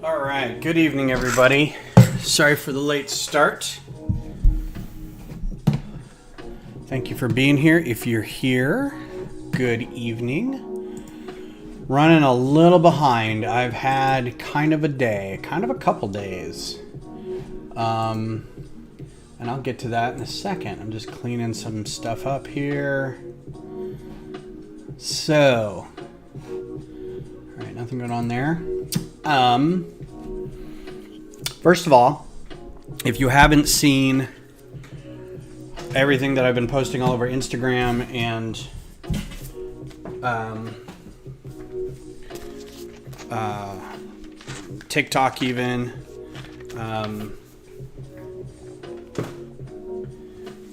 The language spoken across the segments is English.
All right, good evening, everybody. Sorry for the late start. Thank you for being here. If you're here, good evening. Running a little behind. I've had kind of a couple days. And I'll get to that in a second. I'm just cleaning some stuff up here. So, all right, nothing going on there. First of all, if you haven't seen everything that I've been posting all over Instagram and TikTok even,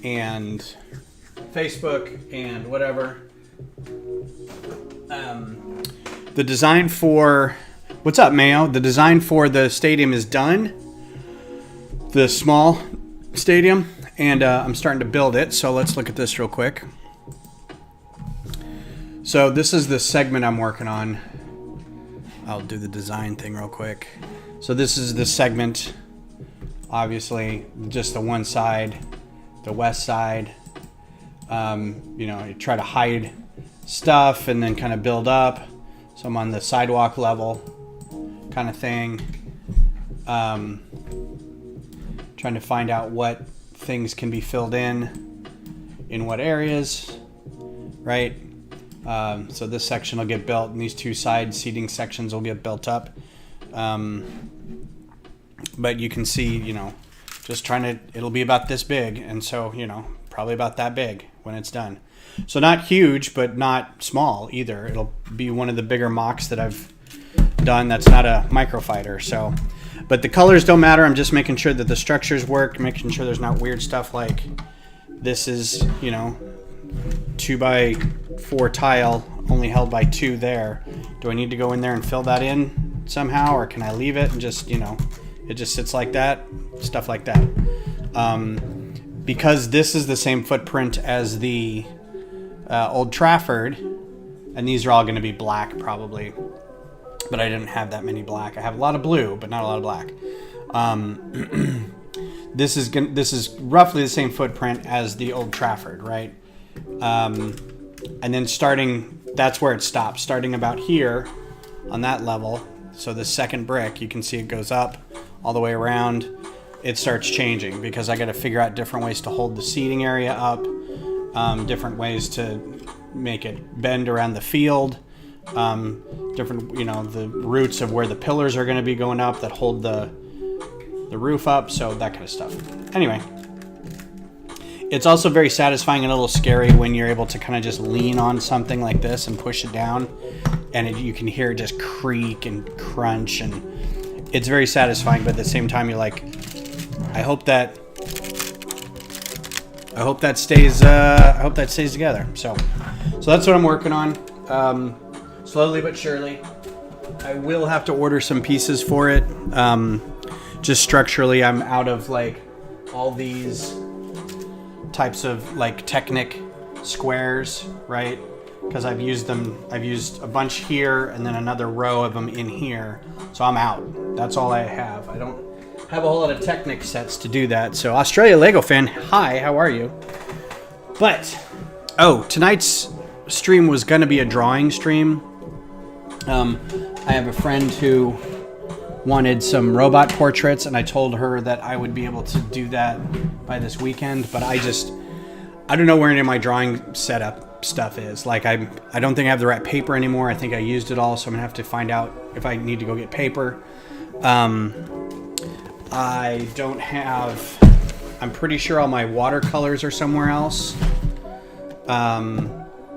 and Facebook and whatever, the design for, what's up, Mayo? The design for the stadium is done. The small stadium, and I'm starting to build it. So let's look at this real quick. So this is the segment I'm working on. I'll do the design thing real quick. So this is the segment, obviously just the one side, the west side. You know, you try to hide stuff and then kind of build up. So I'm on the sidewalk level kind of thing. Trying to find out what things can be filled in what areas, right? So this section will get built, and these two side seating sections will get built up. But you can see, you know, just trying to, it'll be about this big, and so, you know, probably about that big when it's done. So not huge, but not small either. It'll be one of the bigger mocks that I've done that's not a microfighter, so. But the colors don't matter. I'm just making sure that the structures work, making sure there's not weird stuff like this is, you know, 2x4 tile only held by 2 there. Do I need to go in there and fill that in somehow, or can I leave it and just, you know, it just sits like that? Stuff like that. Because this is the same footprint as the Old Trafford, and these are all going to be black probably. but I didn't have that many black. I have a lot of blue, but not a lot of black. This is roughly the same footprint as the old Trafford, right? And then that's where it stops. Starting about here on that level, so the second brick, you can see it goes up all the way around. It starts changing because I got to figure out different ways to hold the seating area up, different ways to make it bend around the field, different, the roots of where the pillars are going to be going up that hold the roof up, so that kind of stuff. Anyway, it's also very satisfying and a little scary when you're able to kind of just lean on something like this and push it down, and you can hear it just creak and crunch, and it's very satisfying, but at the same time you're like, I hope that stays together. So that's what I'm working on, slowly but surely. I will have to order some pieces for it. Just structurally, I'm out of like all these types of like Technic squares, right? Because I've used a bunch here and then another row of them in here. So I'm out. That's all I have. I don't have a whole lot of Technic sets to do that. So Australia Lego fan, hi, how are you? But, tonight's stream was going to be a drawing stream. I have a friend who wanted some robot portraits, and I told her that I would be able to do that by this weekend, but I don't know where any of my drawing setup stuff is. Like, I don't think I have the right paper anymore. I think I used it all, so I'm gonna have to find out if I need to go get paper. I don't have, I'm pretty sure all my watercolors are somewhere else.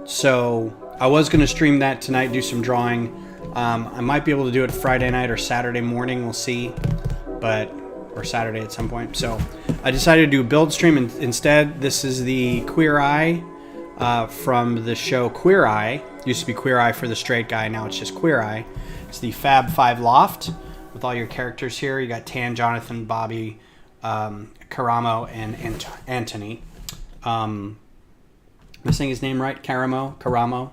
So I was gonna stream that tonight, do some drawing. I might be able to do it Friday night or Saturday morning. We'll see, or Saturday at some point. So I decided to do a build stream instead. This is the Queer Eye from the show Queer Eye. It used to be Queer Eye for the Straight Guy. Now it's just Queer Eye. It's the Fab 5 Loft with all your characters here. You got Tan, Jonathan, Bobby, Karamo, and Anthony. Am I saying his name right? Karamo.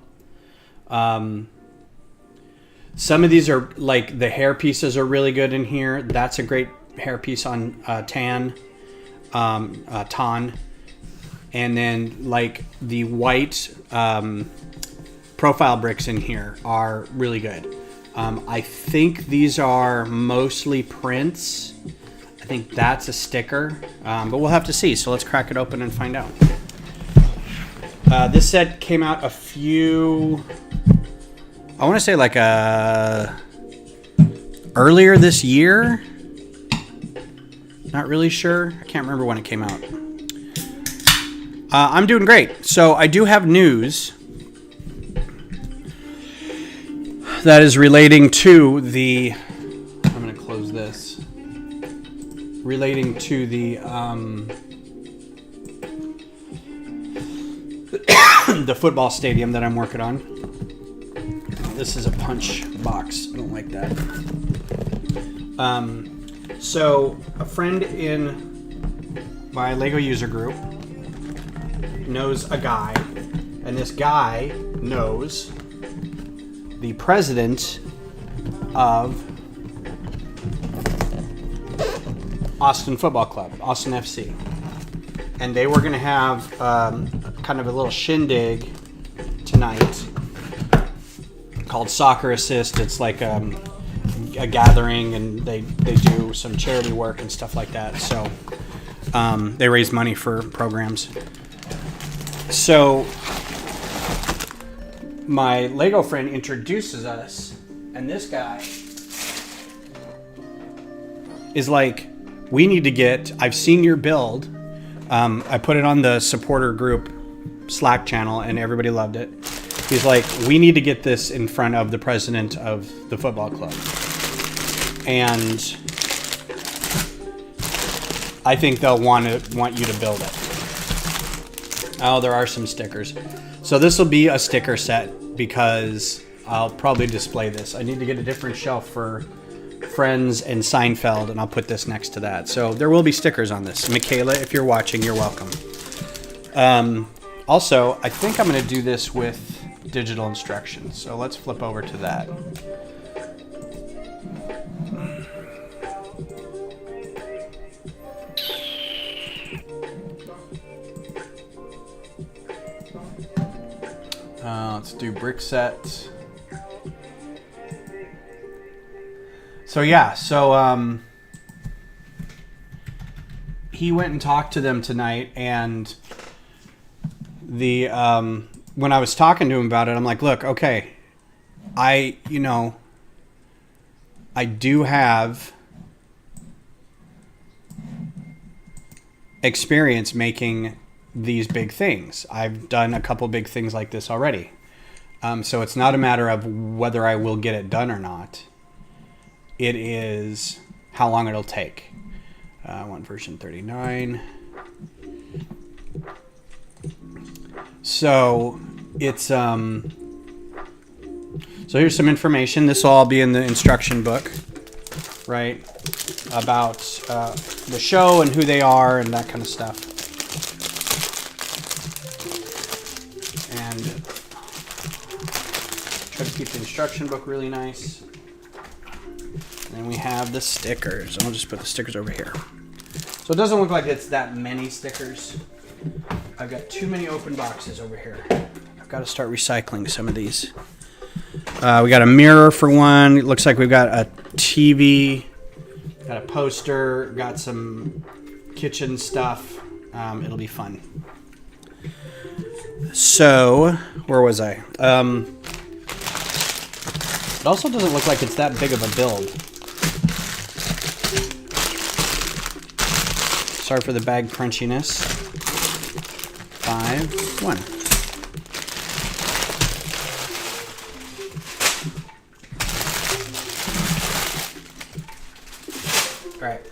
Some of these are like the hair pieces are really good in here. That's a great hair piece on Tan. And then like the white profile bricks in here are really good. I think these are mostly prints. I think that's a sticker, but we'll have to see. So let's crack it open and find out. This set came out I want to say like earlier this year. Not really sure. I can't remember when it came out. I'm doing great. So I do have news that is relating to the, I'm going to close this, relating to the the football stadium that I'm working on. This is a punch box. I don't like that. So a friend in my Lego user group knows a guy, and this guy knows the president of Austin Football Club, Austin FC. And they were going to have kind of a little shindig tonight called Soccer Assist. It's like a gathering, and they do some charity work and stuff like that. So they raise money for programs. So my Lego friend introduces us, and this guy is like, we need to get, I've seen your build. I put it on the supporter group Slack channel, and everybody loved it. He's like, we need to get this in front of the president of the football club. And I think they'll want you to build it. Oh, there are some stickers. So this will be a sticker set because I'll probably display this. I need to get a different shelf for Friends and Seinfeld, and I'll put this next to that. So there will be stickers on this. Michaela, if you're watching, you're welcome. Also, I think I'm going to do this with digital instructions. So let's flip over to that. Let's do brick set. So yeah, he went and talked to them tonight, and the when I was talking to him about it, I'm like, look, okay, I do have experience making these big things. I've done a couple big things like this already. So it's not a matter of whether I will get it done or not. It is how long it'll take. I want version 39. So it's so here's some information. This will all be in the instruction book, right? About the show and who they are and that kind of stuff. And try to keep the instruction book really nice. And then we have the stickers. I'll just put the stickers over here. So it doesn't look like it's that many stickers. I've got too many open boxes over here. I've got to start recycling some of these. We got a mirror for one. It looks like we've got a TV, got a poster, got some kitchen stuff. It'll be fun. So, where was I? It also doesn't look like it's that big of a build. Sorry for the bag crunchiness. 5, 1. All right.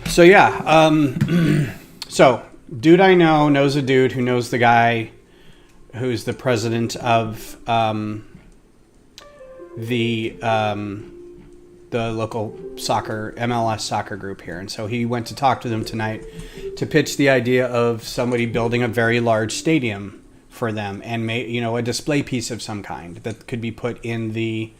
So yeah, so dude I know knows a dude who knows the guy who's the president of the local soccer MLS soccer group here, and so he went to talk to them tonight to pitch the idea of somebody building a very large stadium for them and a display piece of some kind that could be put in the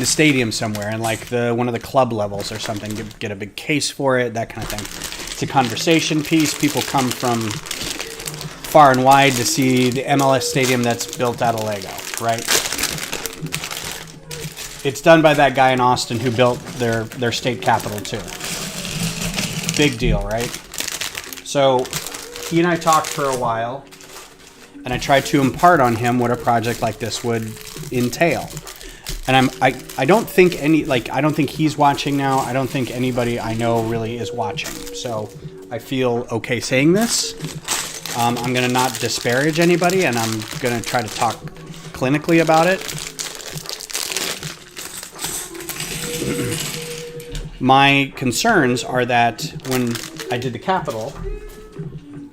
stadium somewhere, and like one of the club levels or something, get a big case for it, that kind of thing. It's a conversation piece. People come from far and wide to see the MLS stadium that's built out of Lego, right? It's done by that guy in Austin who built their state capitol too. Big deal, right? So he and I talked for a while, and I tried to impart on him what a project like this would entail. And I don't think I don't think he's watching now. I don't think anybody I know really is watching. So I feel okay saying this. I'm going to not disparage anybody, and I'm going to try to talk clinically about it. My concerns are that when I did the Capitol,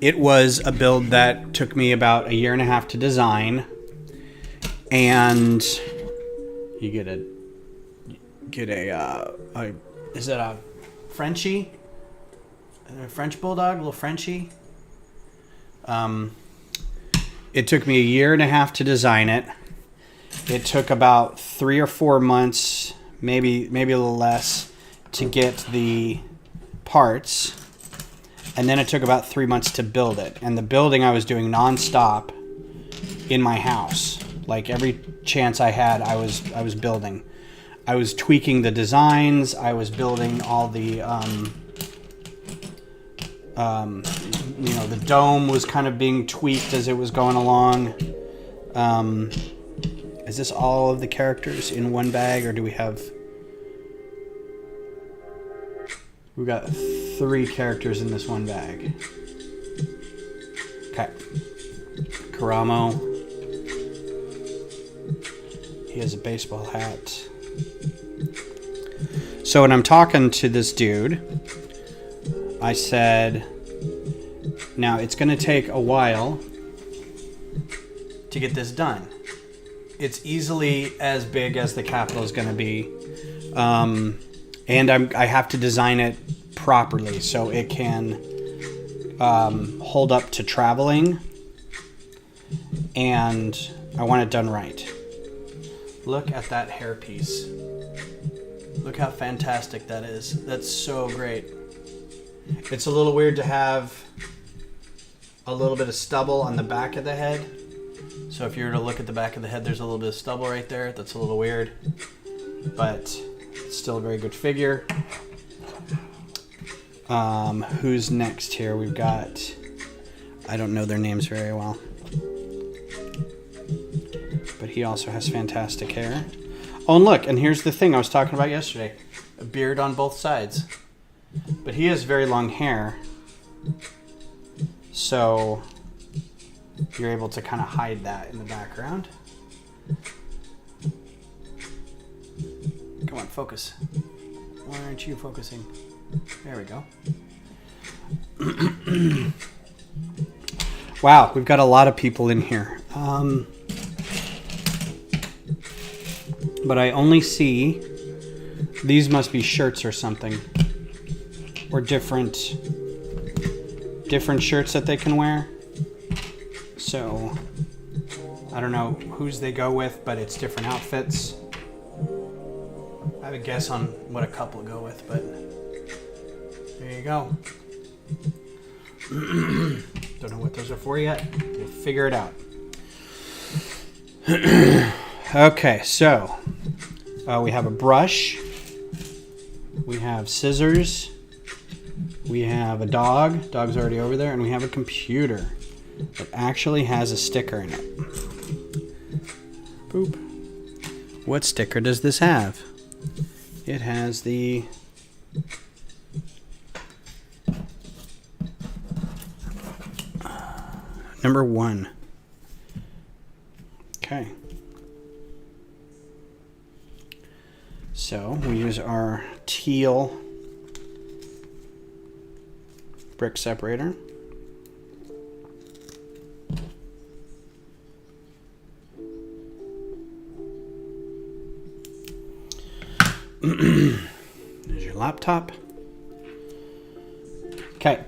it was a build that took me about 1.5 years to design, and you get a is it a Frenchie? A French bulldog, a little Frenchie. It took me 1.5 years to design it. It took about 3 or 4 months, maybe a little less, to get the parts, and then it took about 3 months to build it. And the building I was doing nonstop in my house, like every chance I had, I was building. I was tweaking the designs. I was building all the the dome was kind of being tweaked as it was going along. Is this all of the characters in one bag, or do we have... We've got 3 characters in this one bag. Okay. Karamo. He has a baseball hat. So when I'm talking to this dude, I said, now it's going to take a while to get this done. It's easily as big as the Capitol is going to be. And I have to design it properly so it can hold up to traveling, and I want it done right. Look at that hairpiece. Look how fantastic that is. That's so great. It's a little weird to have a little bit of stubble on the back of the head. So if you were to look at the back of the head, there's a little bit of stubble right there. That's a little weird, but it's still a very good figure. Who's next here? We've got, I don't know their names very well, but he also has fantastic hair. Oh, and look, and here's the thing I was talking about yesterday. A beard on both sides. But he has very long hair, so you're able to kind of hide that in the background. Come on, focus. Why aren't you focusing? There we go. Wow, we've got a lot of people in here. But I only see, these must be shirts or something. Or different shirts that they can wear. So, I don't know whose they go with, but it's different outfits. I have a guess on what a couple go with, but there you go. Don't know what those are for yet. We'll figure it out. Okay, so we have a brush. We have scissors. We have a dog. Dog's already over there. And we have a computer that actually has a sticker in it. Boop. What sticker does this have? It has the number 1. Okay. So we use our teal brick separator. There's your laptop. Okay.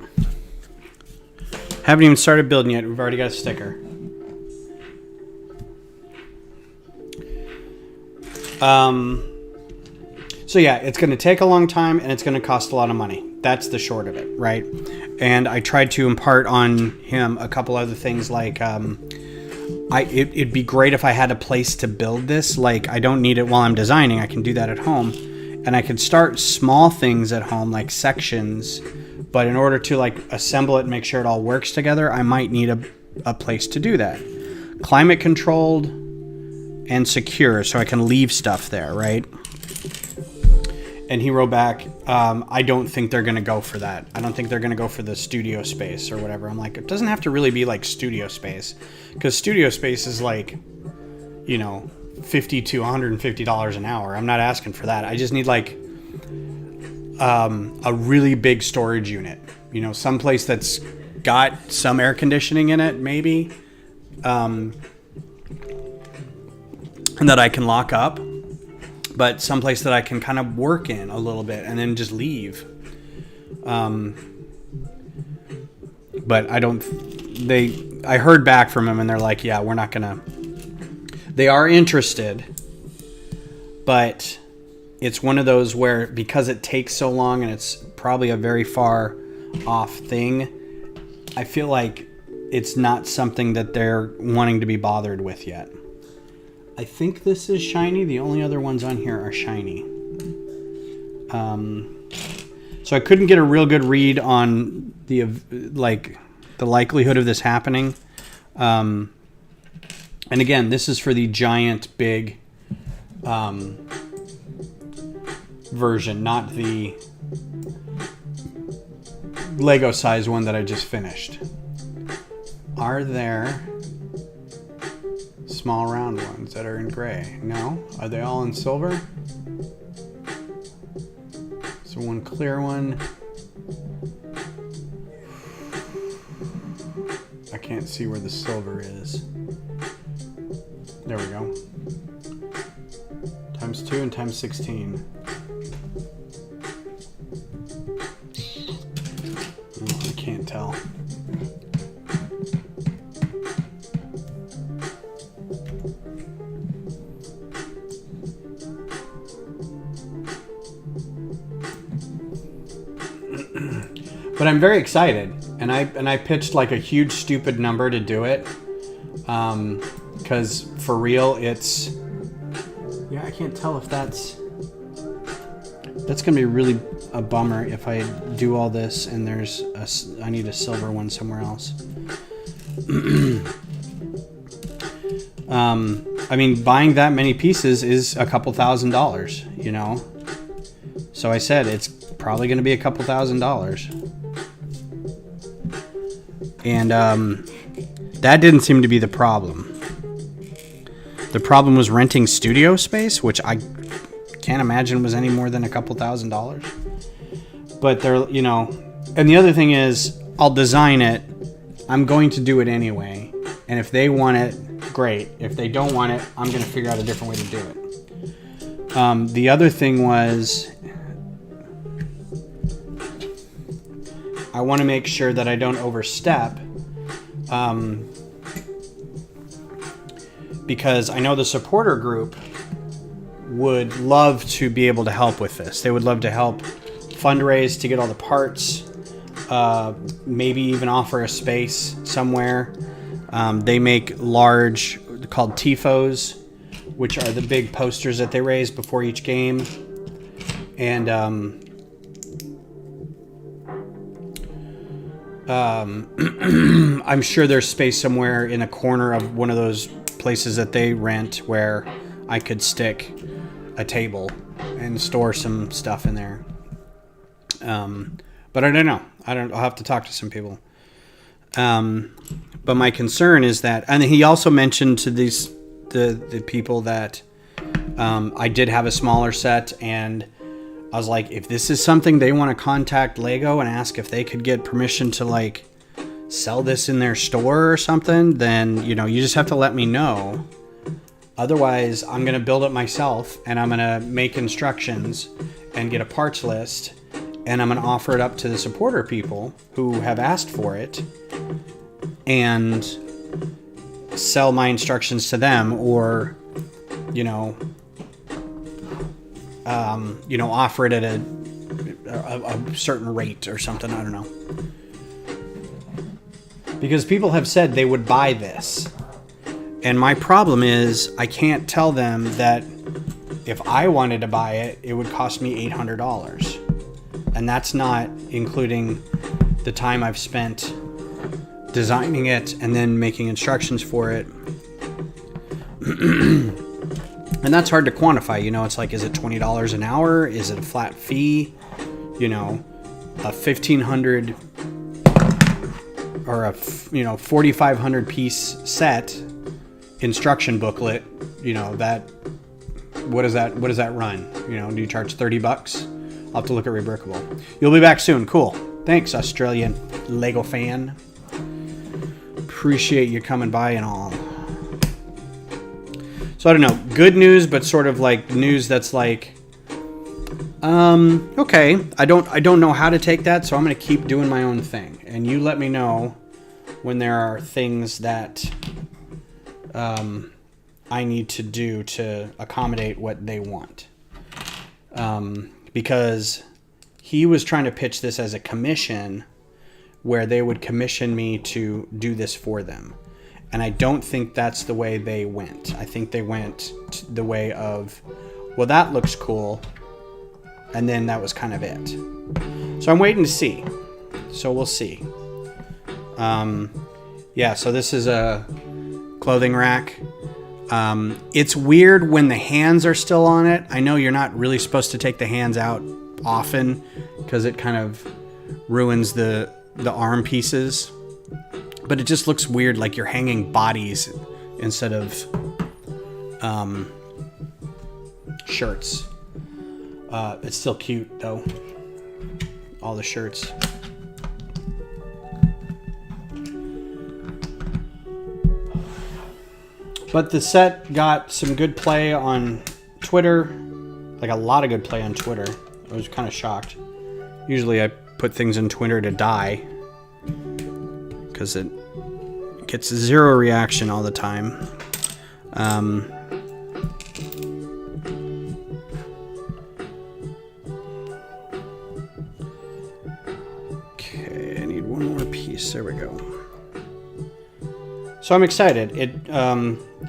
Haven't even started building yet. We've already got a sticker. So yeah, it's going to take a long time and it's going to cost a lot of money. That's the short of it, right? And I tried to impart on him a couple other things like it'd be great if I had a place to build this. Like, I don't need it while I'm designing. I can do that at home. And I could start small things at home, like sections. But in order to like assemble it and make sure it all works together, I might need a place to do that. Climate controlled and secure, so I can leave stuff there, right? And he wrote back, I don't think they're going to go for that. I don't think they're going to go for the studio space or whatever. I'm like, it doesn't have to really be like studio space. Because studio space is like, you know, $50 to $150 an hour. I'm not asking for that. I just need like a really big storage unit. You know, someplace that's got some air conditioning in it, maybe. And that I can lock up. But someplace that I can kind of work in a little bit and then just leave. But I don't... I heard back from them and they're like, yeah, we're not going to... They are interested. But it's one of those where because it takes so long and it's probably a very far off thing, I feel like it's not something that they're wanting to be bothered with yet. I think this is shiny. The only other ones on here are shiny. So I couldn't get a real good read on the likelihood of this happening. And again, this is for the giant big version, not the Lego size one that I just finished. Are there small round ones that are in gray? No? Are they all in silver? So one clear one. I can't see where the silver is. There we go. Times 2 and times 16. Oh, I can't tell. But I'm very excited, and And I pitched like a huge stupid number to do it. Because for real, it's... Yeah, I can't tell if that's going to be really a bummer if I do all this and I need a silver one somewhere else. I mean, buying that many pieces is a couple $1,000s, you know? So I said it's probably going to be a couple $1,000s. And that didn't seem to be the problem. The problem was renting studio space, which I can't imagine was any more than a couple $1,000s. But they're, you know, and the other thing is, I'll design it. I'm going to do it anyway. And if they want it, great. If they don't want it, I'm going to figure out a different way to do it. The other thing was, I want to make sure that I don't overstep. Because I know the supporter group would love to be able to help with this. They would love to help fundraise to get all the parts, maybe even offer a space somewhere. They make large, called TIFOs, which are the big posters that they raise before each game. And I'm sure there's space somewhere in a corner of one of those places that they rent where I could stick a table and store some stuff in there. But I don't know. I'll have to talk to some people. But my concern is that, and he also mentioned to the people that I did have a smaller set, and I was like, if this is something they want to contact Lego and ask if they could get permission to like sell this in their store or something, then, you know, you just have to let me know. Otherwise, I'm going to build it myself, and I'm going to make instructions and get a parts list, and I'm going to offer it up to the supporter people who have asked for it and sell my instructions to them, or, you know, offer it at a certain rate or something. I don't know. Because people have said they would buy this. And my problem is I can't tell them that if I wanted to buy it, it would cost me $800. And that's not including the time I've spent designing it and then making instructions for it. And that's hard to quantify. You know, it's like, is it $20 an hour? Is it a flat fee? You know, a 1,500 or a 4,500 piece set instruction booklet, you know, that what does that run? You know, do you charge $30? I'll have to look at Rebrickable. You'll be back soon. Cool. Thanks, Australian Lego fan. Appreciate you coming by and all. So I don't know, good news, but sort of like news that's like, okay, I don't know how to take that, so I'm going to keep doing my own thing. And you let me know when there are things that I need to do to accommodate what they want. Because he was trying to pitch this as a commission where they would commission me to do this for them. And I don't think that's the way they went. I think they went the way of, well, that looks cool. And then that was kind of it. So I'm waiting to see. So we'll see. Yeah, so this is a clothing rack. It's weird when the hands are still on it. I know you're not really supposed to take the hands out often because it kind of ruins the arm pieces. But it just looks weird, like you're hanging bodies instead of shirts. It's still cute, though. All the shirts. But the set got some good play on Twitter. Like a lot of good play on Twitter. I was kind of shocked. Usually I put things on Twitter to die, because it gets zero reaction all the time. Okay, I need one more piece Unbox. There we go. So I'm excited.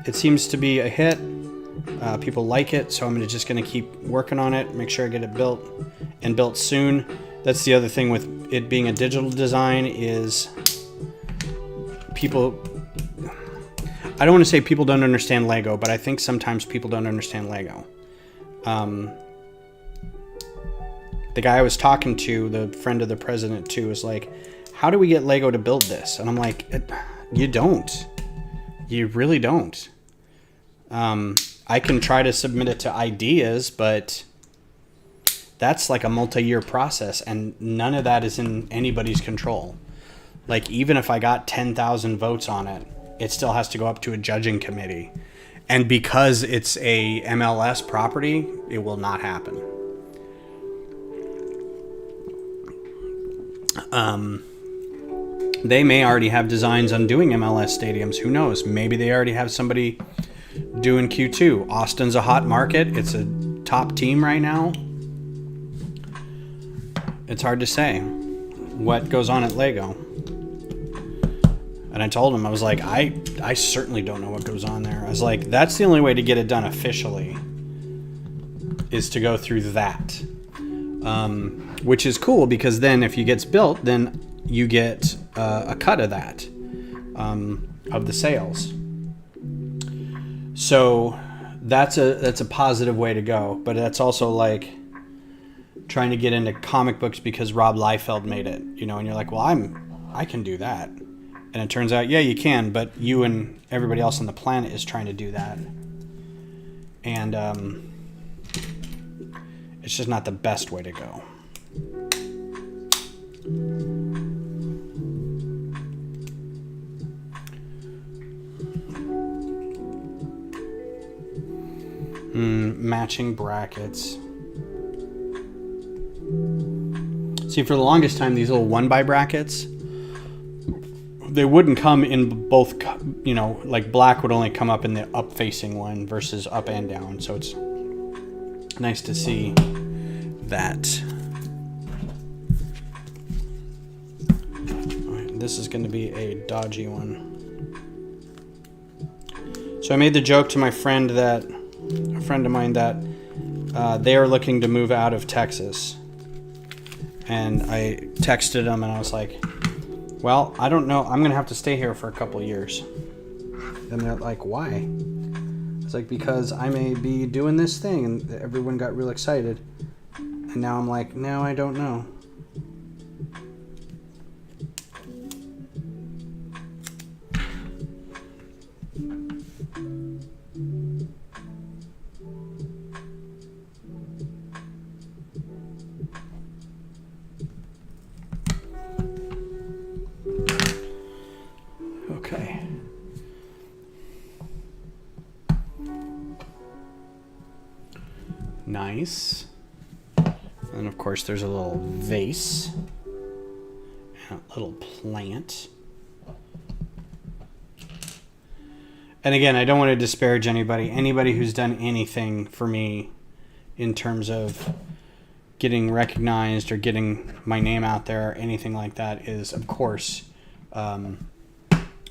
It seems to be a hit. People like it, so I'm just going to keep working on it, make sure I get it built, and built soon. That's the other thing with it being a digital design is people... I don't want to say people don't understand Lego, but I think sometimes people don't understand Lego. The guy I was talking to, the friend of the president too, was like, how do we get Lego to build this? And I'm like, you don't. You really don't. I can try to submit it to ideas, but that's like a multi-year process, and none of that is in anybody's control. Like, even if I got 10,000 votes on it, it still has to go up to a judging committee. And because it's a MLS property, it will not happen. They may already have designs on doing MLS stadiums. Who knows? Maybe they already have somebody doing Q2. Austin's a hot market. It's a top team right now. It's hard to say what goes on at Lego. And I told him, I was like, I certainly don't know what goes on there. I was like, that's the only way to get it done officially is to go through that. Which is cool, because then if it gets built, then you get a cut of that, of the sales. So that's a positive way to go. But that's also like trying to get into comic books because Rob Liefeld made it, and you're like, well, I can do that. And it turns out, yeah, you can, but you and everybody else on the planet is trying to do that. And it's just not the best way to go. Matching brackets. See, for the longest time, these little 1x brackets, they wouldn't come in both, like black would only come up in the up-facing one versus up and down. So it's nice to see that. All right, this is going to be a dodgy one. So I made the joke to my friend that, a friend of mine, that they are looking to move out of Texas. And I texted them and I was like, well, I don't know. I'm going to have to stay here for a couple years. And they're like, why? It's like, because I may be doing this thing. And everyone got real excited. And now I'm like, no, I don't know. Okay. Nice. And of course there's a little vase and a little plant. And again, I don't want to disparage anybody who's done anything for me in terms of getting recognized or getting my name out there or anything like that is, of course,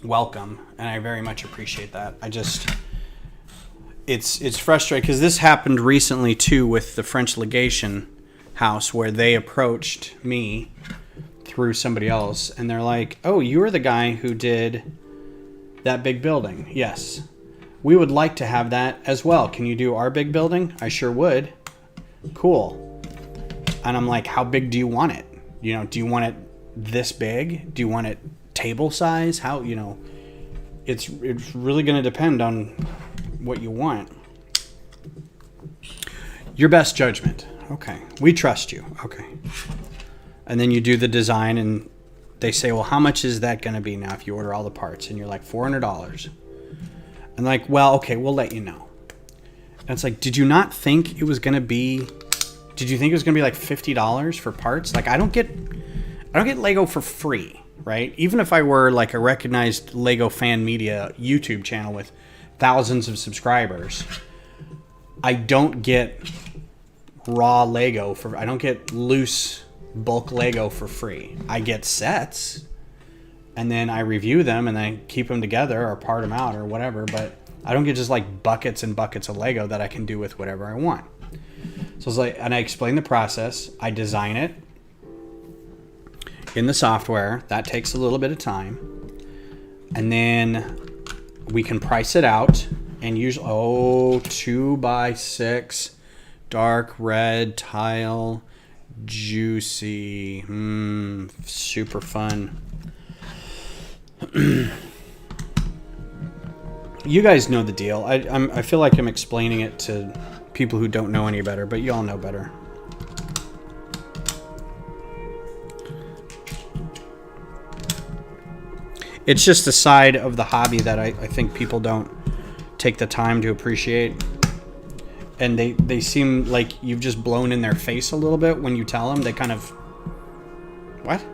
welcome, and I very much appreciate that. It's frustrating because this happened recently too with the French legation house, where they approached me through somebody else, and they're like, oh, you were the guy who did that big building. Yes, we would like to have that as well. Can you do our big building? I sure would. Cool. And I'm like, how big do you want it? Do you want it this big? Do you want it table size? How, it's really going to depend on what you want. Your best judgment. Okay. We trust you. Okay. And then you do the design and they say, well, how much is that going to be now if you order all the parts? And you're like, $400. And like, well, okay, we'll let you know. And it's like, did you think it was going to be like $50 for parts? Like, I don't get Lego for free, right? Even if I were like a recognized Lego Fan Media YouTube channel with thousands of subscribers, I don't get raw Lego I don't get loose bulk Lego for free. I get sets, and then I review them and I keep them together or part them out or whatever. But I don't get just like buckets and buckets of Lego that I can do with whatever I want. So it's like, and I explain the process. I design it in the software. That takes a little bit of time. And then we can price it out and use, 2x6 dark red tile, juicy, super fun. You guys know the deal. I feel like I'm explaining it to people who don't know any better, but you all know better. It's just a side of the hobby that I think people don't take the time to appreciate. And they seem like you've just blown in their face a little bit when you tell them. They kind of, what?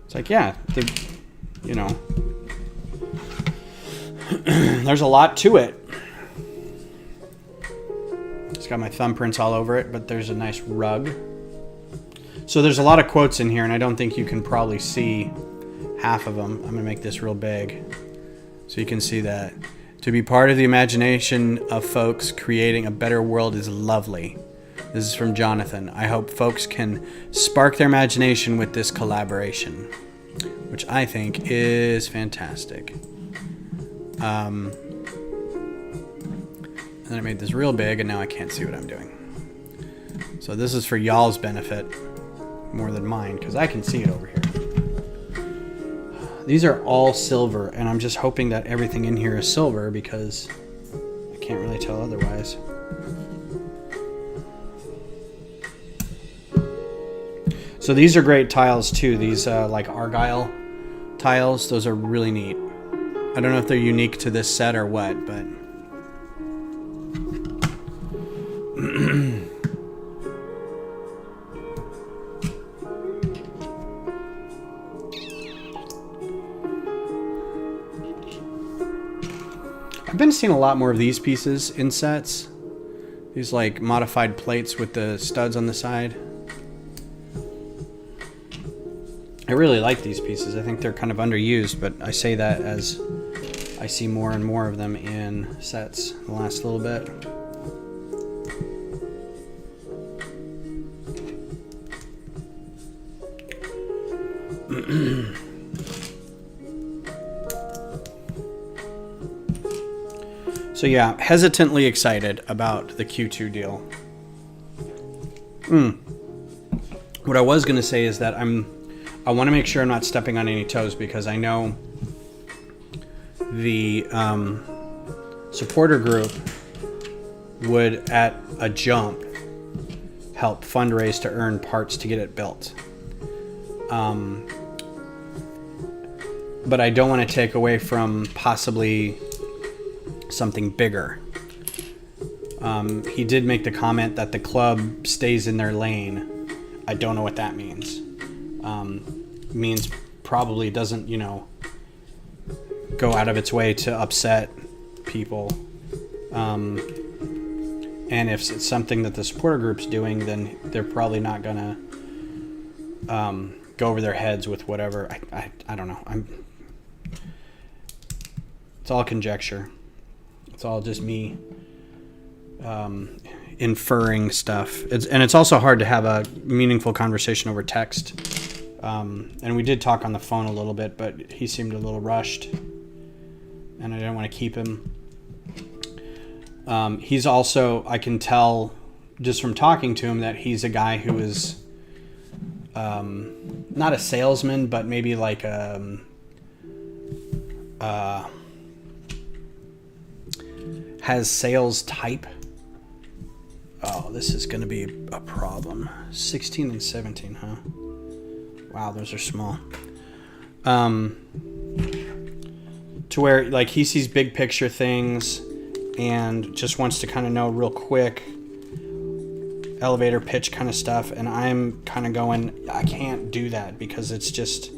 It's like, yeah, you know, there's a lot to it. It's got my thumbprints all over it, but there's a nice rug. So there's a lot of quotes in here, and I don't think you can probably see half of them. I'm gonna make this real big so you can see that. To be part of the imagination of folks creating a better world is lovely. This is from Jonathan. I hope folks can spark their imagination with this collaboration, which I think is fantastic. And then I made this real big, and now I can't see what I'm doing. So this is for y'all's benefit more than mine, because I can see it over here. These are all silver, and I'm just hoping that everything in here is silver because I can't really tell otherwise. So these are great tiles too. These like Argyle tiles, those are really neat. I don't know if they're unique to this set or what, but I've been seeing a lot more of these pieces in sets. These like modified plates with the studs on the side. I really like these pieces. I think they're kind of underused, but I say that as I see more and more of them in sets the last little bit. So yeah, hesitantly excited about the Q2 deal. What I was going to say is that I want to make sure I'm not stepping on any toes, because I know the supporter group would, at a jump, help fundraise to earn parts to get it built. But I don't want to take away from possibly something bigger. He did make the comment that the club stays in their lane. I don't know what that means. Means probably doesn't, go out of its way to upset people. And if it's something that the supporter group's doing, then they're probably not gonna go over their heads with whatever. I don't know. It's all conjecture. It's all just me inferring stuff. It's also hard to have a meaningful conversation over text. And we did talk on the phone a little bit, but he seemed a little rushed, and I didn't want to keep him. He's also, I can tell just from talking to him, that he's a guy who is not a salesman, but maybe like has sales type. Oh, this is going to be a problem. 16 and 17, huh? Wow, those are small. To where like he sees big picture things and just wants to kind of know real quick elevator pitch kind of stuff, and I'm kind of going, I can't do that, because it's just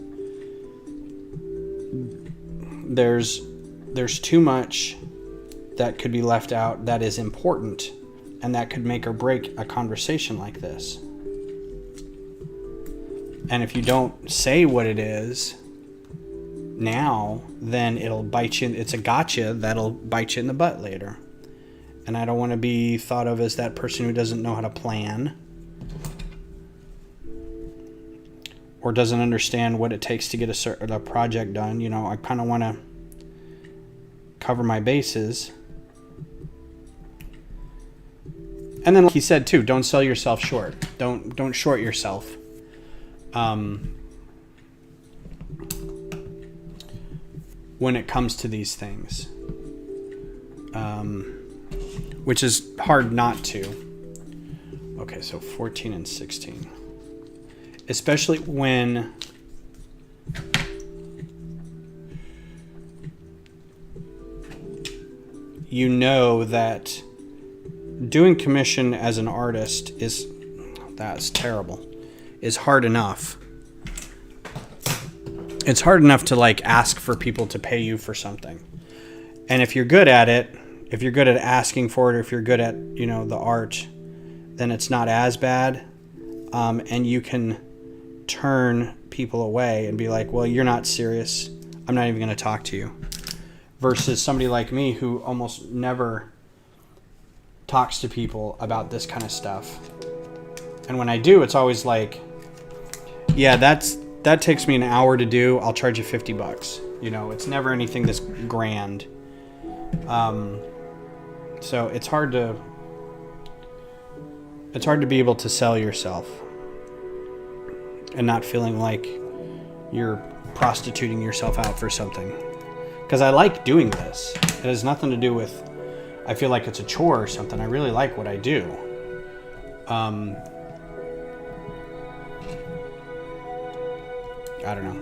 there's too much that could be left out that is important, and that could make or break a conversation like this. And if you don't say what it is now, then it'll bite you. It's a gotcha that'll bite you in the butt later. And I don't want to be thought of as that person who doesn't know how to plan or doesn't understand what it takes to get a project done. You know, I kind of want to cover my bases. And then, like he said too, don't sell yourself short. Don't short yourself. When it comes to these things, which is hard not to. Okay, so 14 and 16, especially when you know that doing commission as an artist that's terrible, is hard enough. It's hard enough to like ask for people to pay you for something. And if you're good at it, if you're good at asking for it, or if you're good at, you know, the art, then it's not as bad. And you can turn people away and be like, well, you're not serious. I'm not even going to talk to you. Versus somebody like me who almost never talks to people about this kind of stuff. And when I do, it's always like, yeah, that takes me an hour to do. I'll charge you $50. You know, it's never anything this grand. So it's hard to be able to sell yourself and not feeling like you're prostituting yourself out for something. Because I like doing this. It has nothing to do with, I feel like it's a chore or something. I really like what I do. I don't know.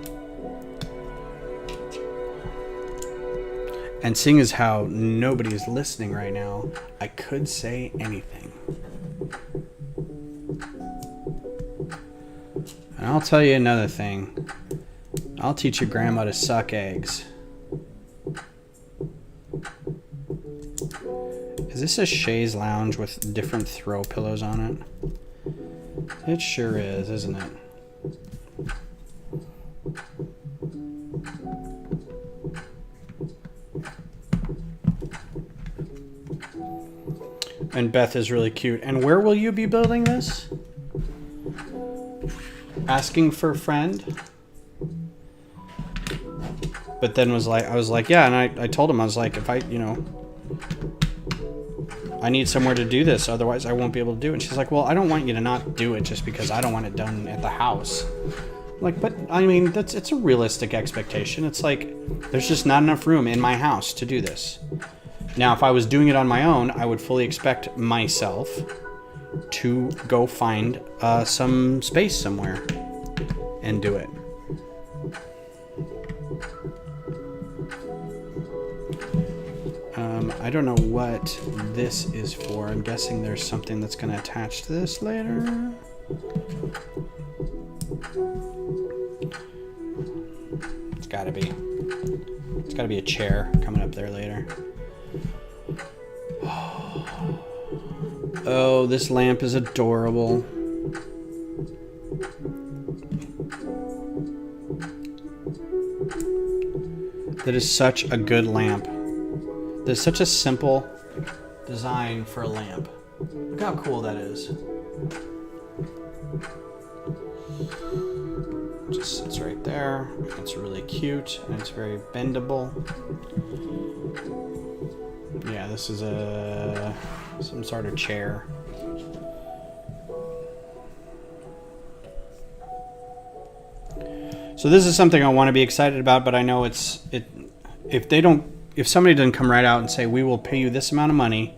And seeing as how nobody is listening right now, I could say anything. And I'll tell you another thing. I'll teach your grandma to suck eggs. Is this a chaise lounge with different throw pillows on it? It sure is, isn't it? And Beth is really cute. And where will you be building this? Asking for a friend? But then I was like, yeah, and I told him, I was like, if I need somewhere to do this, otherwise I won't be able to do it. And she's like, well, I don't want you to not do it just because I don't want it done at the house. I'm like, but I mean, it's a realistic expectation. It's like, there's just not enough room in my house to do this. Now, if I was doing it on my own, I would fully expect myself to go find some space somewhere and do it. I don't know what this is for. I'm guessing there's something that's going to attach to this later. It's got to be. It's got to be a chair coming up there later. Oh, this lamp is adorable. That is such a good lamp. There's such a simple design for a lamp. Look how cool that is. Just sits right there. It's really cute and it's very bendable. Yeah, this is some sort of chair. So this is something I want to be excited about, but I know if somebody doesn't come right out and say, we will pay you this amount of money,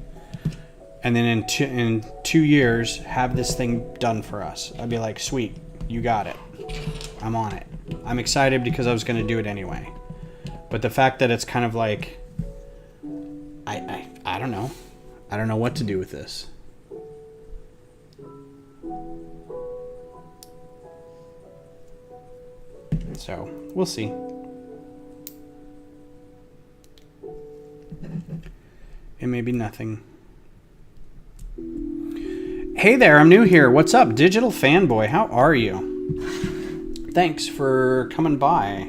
and then in 2 years have this thing done for us, I'd be like, sweet, you got it. I'm on it. I'm excited because I was going to do it anyway. But the fact that it's kind of like, I don't know. I don't know what to do with this. So, we'll see. It may be nothing. Hey there, I'm new here. What's up, Digital Fanboy? How are you? thanks for coming by.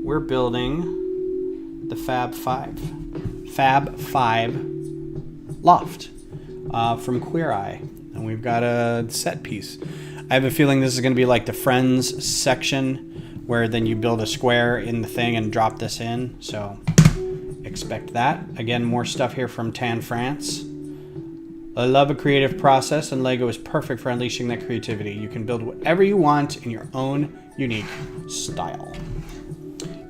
We're building the Fab 5 Loft from Queer Eye, and we've got a set piece. I have a feeling this is going to be like the Friends section, where then you build a square in the thing and drop this in. So expect that. Again, more stuff here from Tan France. I love a creative process, and Lego is perfect for unleashing that creativity. You can build whatever you want in your own unique style.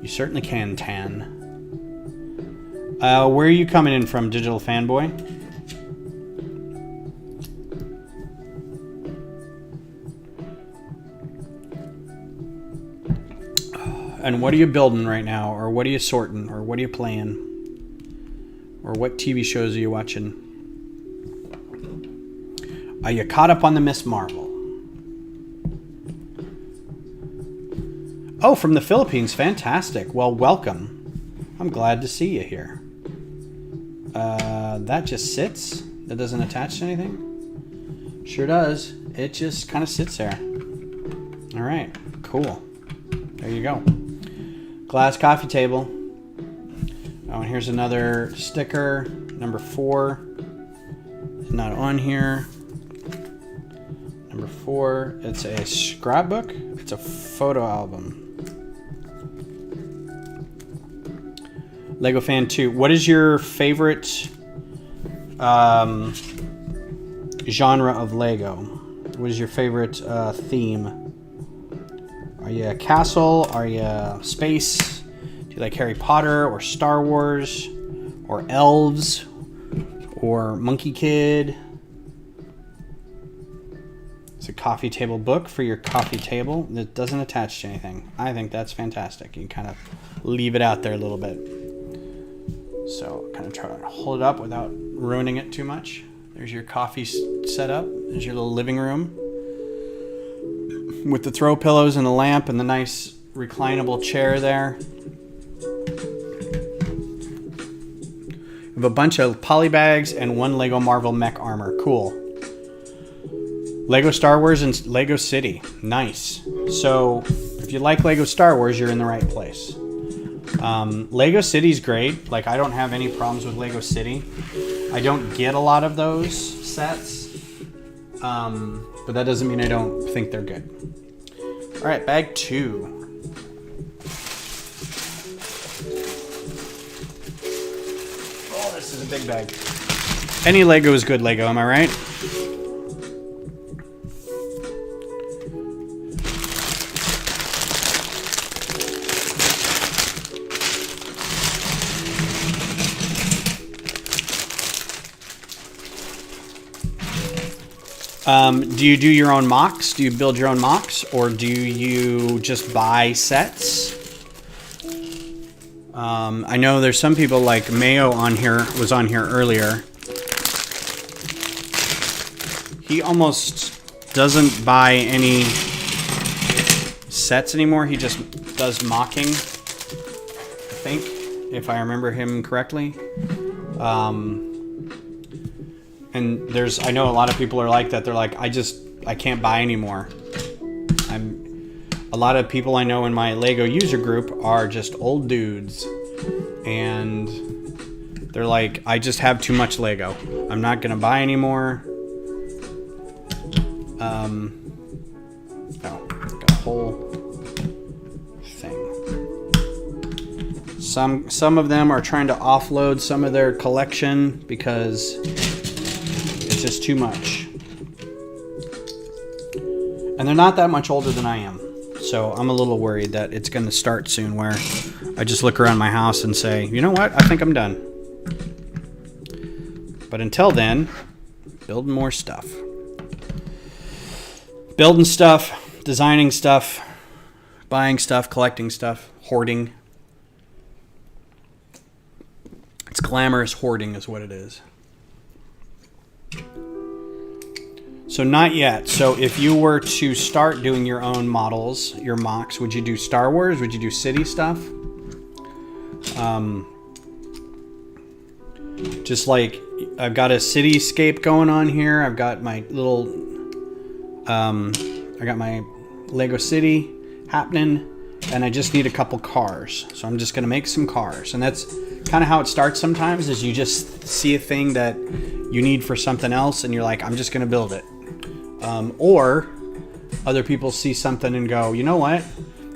You certainly can, Tan. Where are you coming in from, Digital Fanboy? And what are you building right now? Or what are you sorting? Or what are you playing? Or what TV shows are you watching? Are you caught up on the Miss Marvel? Oh, from the Philippines. Fantastic. Well, welcome. I'm glad to see you here. That just sits? That doesn't attach to anything? Sure does. It just kind of sits there. All right. Cool. There you go. Glass coffee table. Oh, and here's another sticker. Number 4. It's not on here. Number 4. It's a scrapbook. It's a photo album. Lego Fan 2. What is your favorite genre of Lego? What is your favorite theme? Are you a castle? Are you space? Do you like Harry Potter or Star Wars or elves or Monkey Kid? It's a coffee table book for your coffee table that doesn't attach to anything. I think that's fantastic. You can kind of leave it out there a little bit. So kind of try to hold it up without ruining it too much. There's your coffee setup. There's your little living room with the throw pillows and the lamp and the nice reclinable chair there. We have a bunch of poly bags and one Lego Marvel mech armor. Cool. Lego Star Wars and Lego City. Nice. So if you like Lego Star Wars, you're in the right place. Lego City's great. Like, I don't have any problems with Lego City. I don't get a lot of those sets. But that doesn't mean I don't think they're good. All right, bag 2. Oh, this is a big bag. Any Lego is good Lego, am I right? Do you do your own mocks? Do you build your own mocks? Or do you just buy sets? I know there's some people like Mayo was on here earlier. He almost doesn't buy any sets anymore. He just does mocking, I think, if I remember him correctly. And I know a lot of people are like that. They're like, I can't buy anymore. A lot of people I know in my Lego user group are just old dudes. And they're like, I just have too much Lego. I'm not going to buy anymore. Got a whole thing. Some of them are trying to offload some of their collection because just too much. And they're not that much older than I am. So I'm a little worried that it's going to start soon where I just look around my house and say, you know what? I think I'm done. But until then, building more stuff. Building stuff, designing stuff, buying stuff, collecting stuff, hoarding. It's glamorous hoarding is what it is. So not yet. So if you were to start doing your own models, your mocks, would you do Star Wars? Would you do city stuff? Just like I've got a cityscape going on here. I've got my little, I got my Lego City, happening, and I just need a couple cars. So I'm just gonna make some cars, and that's kind of how it starts sometimes, is you just see a thing that you need for something else and you're like, I'm just gonna build it. Or other people see something and go, you know what,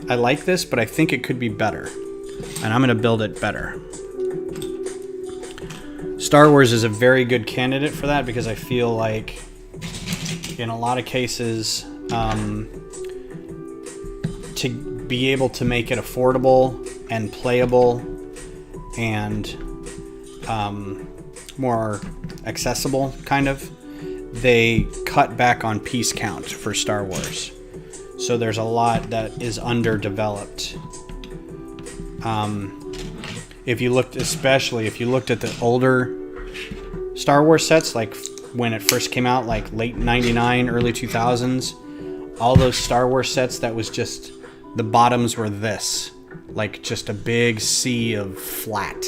I like this, but I think it could be better, and I'm gonna build it better. Star Wars is a very good candidate for that, because I feel like in a lot of cases, to be able to make it affordable and playable and more accessible, kind of, they cut back on piece count for Star Wars. So there's a lot that is underdeveloped. If you looked at the older Star Wars sets, like when it first came out, like late 99, early 2000s, all those Star Wars sets that was just, the bottoms were this, like just a big sea of flat.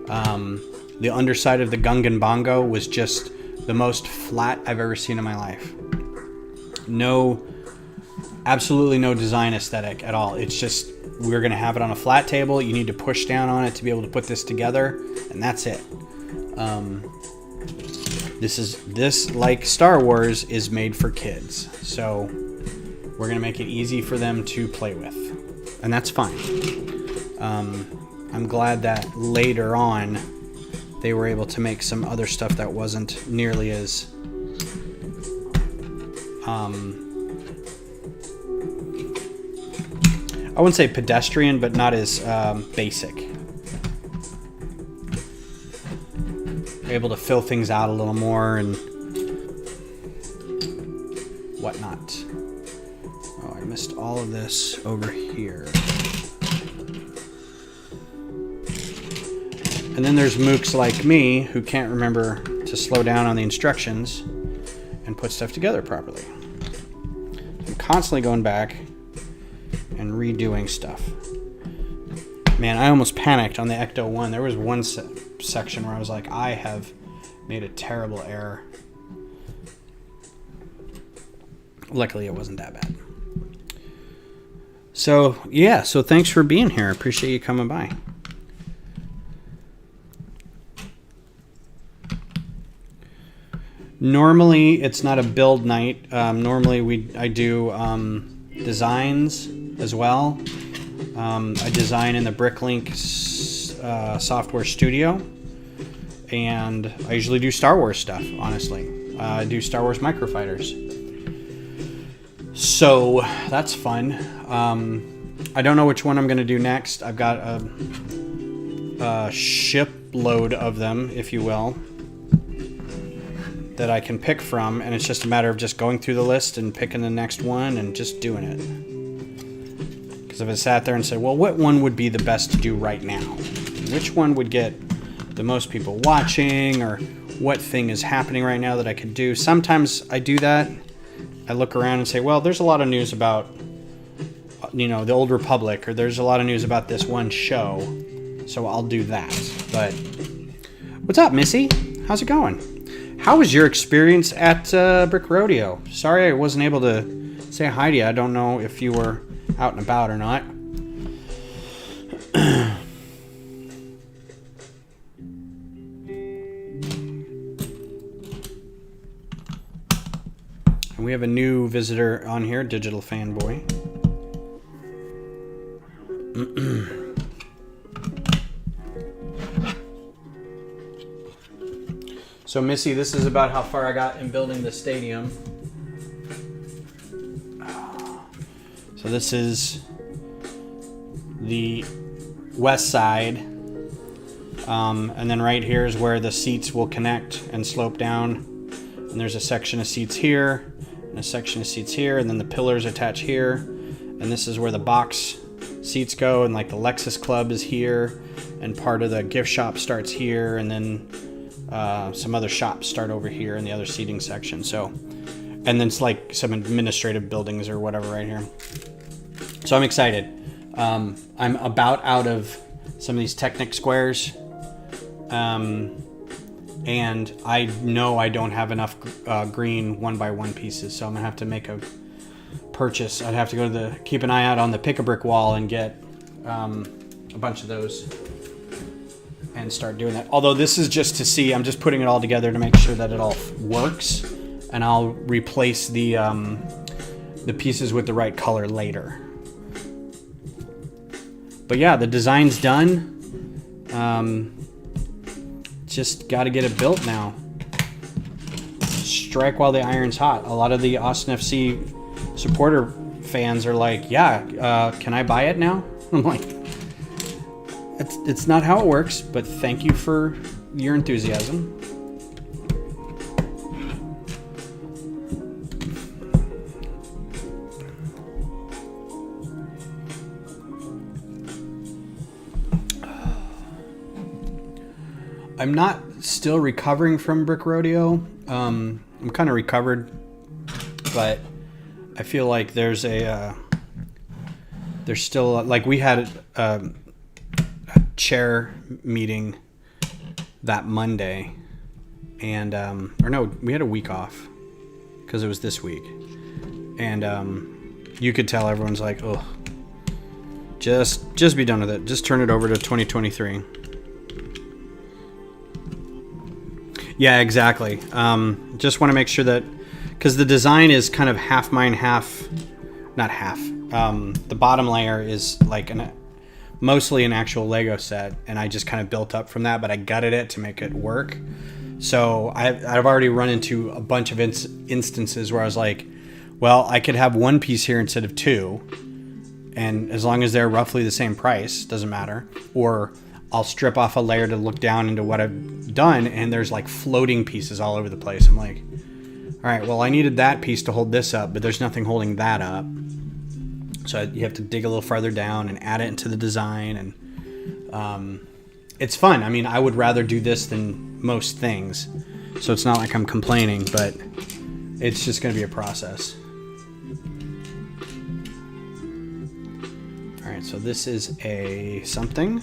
The underside of the Gungan Bongo was just the most flat I've ever seen in my life. Absolutely no design aesthetic at all. It's just, we're going to have it on a flat table. You need to push down on it to be able to put this together, and that's it. This, like Star Wars, is made for kids. So we're going to make it easy for them to play with, and that's fine. I'm glad that later on they were able to make some other stuff that wasn't nearly as I wouldn't say pedestrian, but not as basic. Able to fill things out a little more and whatnot. Oh, I missed all of this over here. And then there's mooks like me who can't remember to slow down on the instructions and put stuff together properly. I'm constantly going back and redoing stuff. Man, I almost panicked on the Ecto 1. There was one section where I was like, I have made a terrible error. Luckily, it wasn't that bad. So, yeah, so thanks for being here. I appreciate you coming by. Normally, it's not a build night. Normally, I do designs as well. I design in the Bricklink software studio, and I usually do Star Wars stuff, honestly. I do Star Wars microfighters. So that's fun. I don't know which one I'm going to do next. I've got a shipload of them, if you will, that I can pick from, and it's just a matter of just going through the list and picking the next one and just doing it. Because if I sat there and said, well, what one would be the best to do right now? Which one would get the most people watching, or what thing is happening right now that I could do? Sometimes I do that. I look around and say, well, there's a lot of news about, the Old Republic, or there's a lot of news about this one show, so I'll do that. But what's up, Missy? How's it going? How was your experience at Brick Rodeo? Sorry I wasn't able to say hi to you. I don't know if you were out and about or not. And we have a new visitor on here, Digital Fanboy. So, Missy, this is about how far I got in building the stadium. So this is the west side. And then right here is where the seats will connect and slope down. And there's a section of seats here, and a section of seats here, and then the pillars attach here. And this is where the box seats go, and like the Lexus Club is here, and part of the gift shop starts here, and then some other shops start over here in the other seating section. So, and then it's like some administrative buildings or whatever right here. So I'm excited. I'm about out of some of these Technic squares. And I know I don't have enough green 1x1 pieces, so I'm gonna have to make a purchase. I'd have to go to keep an eye out on the pick-a-brick wall and get a bunch of those and start doing that. Although this is just to see, I'm just putting it all together to make sure that it all works, and I'll replace the pieces with the right color later. But yeah, the design's done. Just got to get it built now. Strike while the iron's hot. A lot of the Austin FC supporter fans are like, yeah, can I buy it now? I'm like, it's not how it works, but thank you for your enthusiasm. I'm not still recovering from Brick Rodeo. I'm kind of recovered, but I feel like there's still, like, we had a chair meeting that Monday, and or no, we had a week off because it was this week, and you could tell everyone's like, oh, just be done with it. Just turn it over to 2023. Yeah, exactly. Just want to make sure that, because the design is kind of half mine, not half. The bottom layer is like mostly an actual Lego set, and I just kind of built up from that, but I gutted it to make it work. So I've already run into a bunch of instances where I was like, well, I could have one piece here instead of two, and as long as they're roughly the same price, doesn't matter. Or I'll strip off a layer to look down into what I've done, and there's like floating pieces all over the place. I'm like, all right, well, I needed that piece to hold this up, but there's nothing holding that up. So you have to dig a little farther down and add it into the design, and it's fun. I mean, I would rather do this than most things, so it's not like I'm complaining, but it's just going to be a process. All right, so this is a something.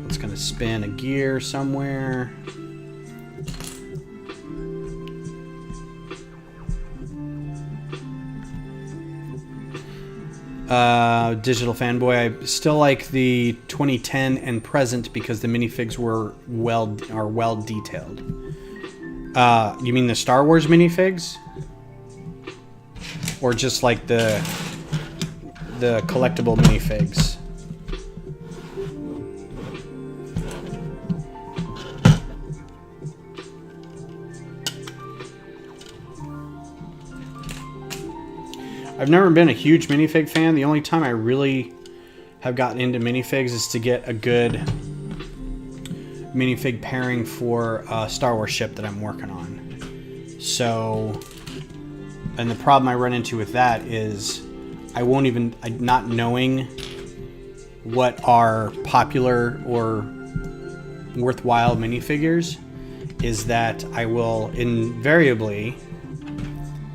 It's going to spin a gear somewhere. Digital fanboy. I still like the 2010 and present because the minifigs are well detailed. You mean the Star Wars minifigs, or just like the collectible minifigs? I've never been a huge minifig fan. The only time I really have gotten into minifigs is to get a good minifig pairing for a Star Wars ship that I'm working on. So, and the problem I run into with that is not knowing what are popular or worthwhile minifigures, is that I will invariably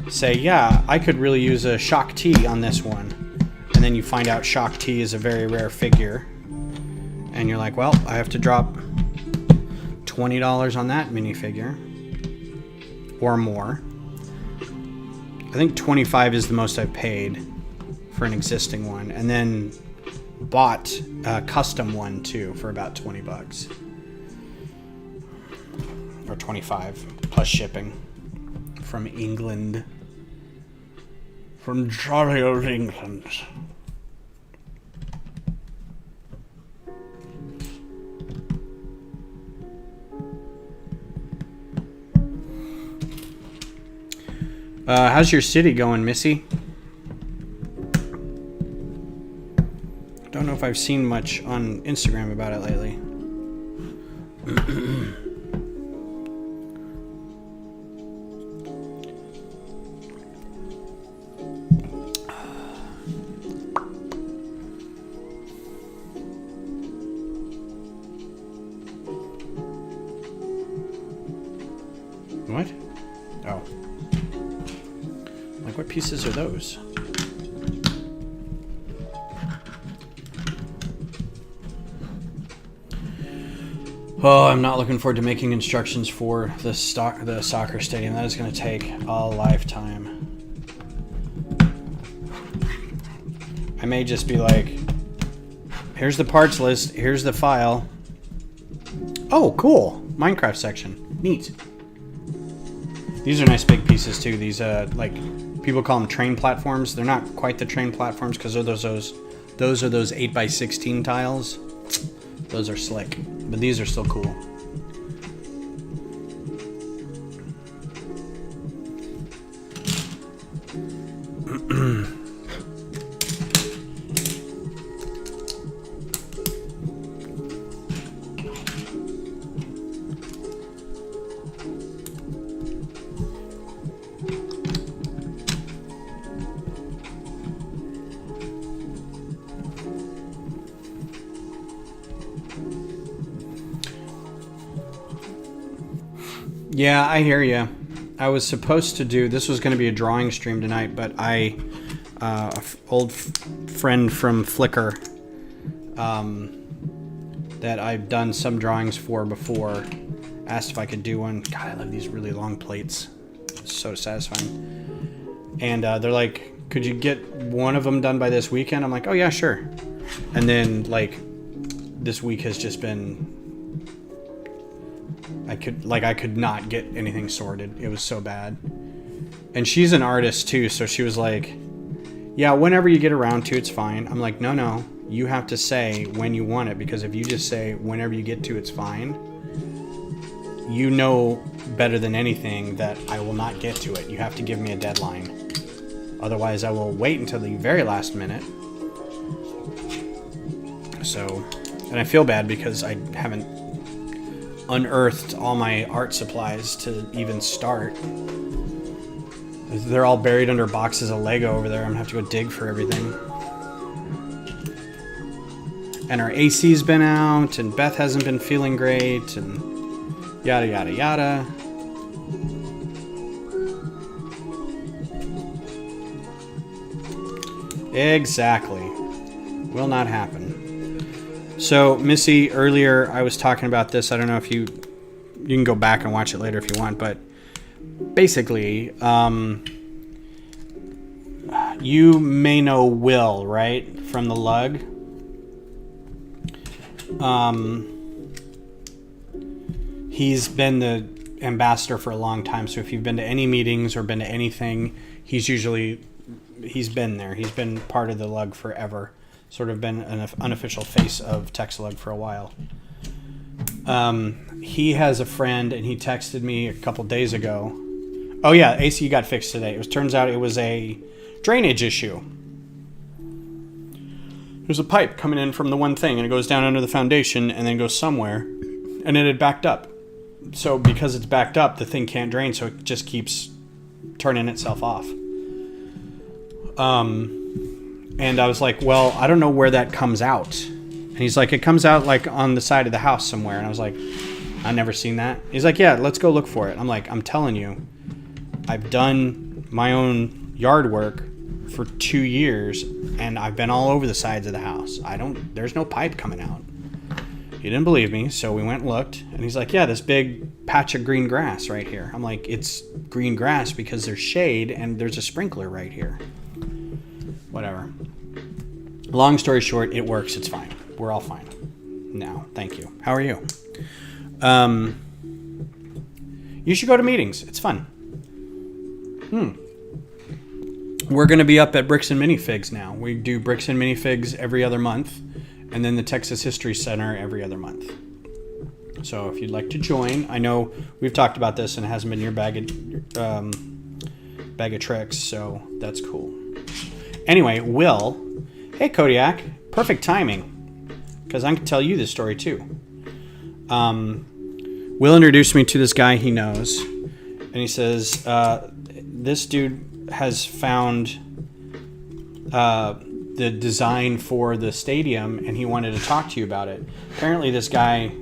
say, yeah, I could really use a Shock T on this one. And then you find out Shock T is a very rare figure. And you're like, well, I have to drop $20 on that minifigure. Or more. I think $25 is the most I've paid for an existing one. And then bought a custom one too for about $20. Or $25 plus shipping. From England. From jolly old England. How's your city going, Missy? Don't know if I've seen much on Instagram about it lately. What? Oh. Like, what pieces are those? Oh, I'm not looking forward to making instructions for the soccer stadium. That is going to take a lifetime. I may just be like, here's the parts list, here's the file. Oh, cool. Minecraft section. Neat. These are nice big pieces too. These like people call them train platforms. They're not quite the train platforms because those are those 8x16 tiles. Those are slick, but these are still cool. Yeah, I hear you. I was supposed to do, this was going to be a drawing stream tonight, but old friend from Flickr that I've done some drawings for before asked if I could do one. God, I love these really long plates. It's so satisfying. And they're like, could you get one of them done by this weekend? I'm like, oh yeah, sure. And then like this week has just been, I could not get anything sorted. It was so bad. And she's an artist too, so she was like, yeah, whenever you get around to, it's fine. I'm like, no, you have to say when you want it, because if you just say whenever you get to, it's fine, you know better than anything that I will not get to it. You have to give me a deadline. Otherwise, I will wait until the very last minute. So, and I feel bad because I haven't unearthed all my art supplies to even start. They're all buried under boxes of Lego over there. I'm gonna have to go dig for everything. And our AC's been out, and Beth hasn't been feeling great, and yada yada yada. Exactly. Will not happen. So, Missy, earlier I was talking about this. I don't know if you can go back and watch it later if you want, but basically, you may know Will, right? From the Lug. He's been the ambassador for a long time, so if you've been to any meetings or been to anything, he's been there. He's been part of the Lug forever. Sort of been an unofficial face of Texalug for a while. He has a friend, and he texted me a couple days ago. Oh yeah, AC got fixed today. Turns out it was a drainage issue. There's a pipe coming in from the one thing, and it goes down under the foundation, and then goes somewhere, and it had backed up. So because it's backed up, the thing can't drain, so it just keeps turning itself off. And I was like, well, I don't know where that comes out. And he's like, it comes out like on the side of the house somewhere. And I was like, I've never seen that. He's like, yeah, let's go look for it. I'm like, I'm telling you, I've done my own yard work for 2 years, and I've been all over the sides of the house. There's no pipe coming out. He didn't believe me, so we went and looked. And he's like, yeah, this big patch of green grass right here. I'm like, it's green grass because there's shade and there's a sprinkler right here. Whatever. Long story short, it works. It's fine. We're all fine now. Thank you. How are you? You should go to meetings. It's fun. We're going to be up at Bricks and Minifigs now. We do Bricks and Minifigs every other month, and then the Texas History Center every other month. So if you'd like to join, I know we've talked about this and it hasn't been your bag of tricks, so that's cool. Anyway, Will, hey Kodiak, perfect timing, because I can tell you this story too. Will introduced me to this guy he knows, and he says, this dude has found the design for the stadium, and he wanted to talk to you about it. Apparently this guy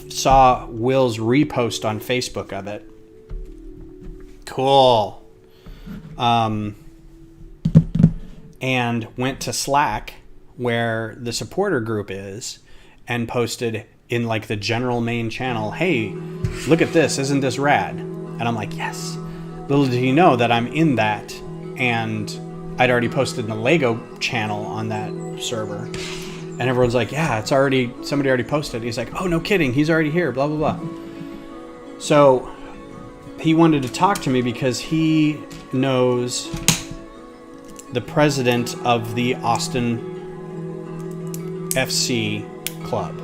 saw Will's repost on Facebook of it. Cool. And went to Slack, where the supporter group is, and posted in like the general main channel, hey, look at this, isn't this rad? And I'm like, yes. Little did he know that I'm in that, and I'd already posted in the Lego channel on that server. And everyone's like, yeah, it's already, somebody already posted. He's like, oh, no kidding. He's already here, blah, blah, blah. So he wanted to talk to me because he knows the president of the Austin FC club.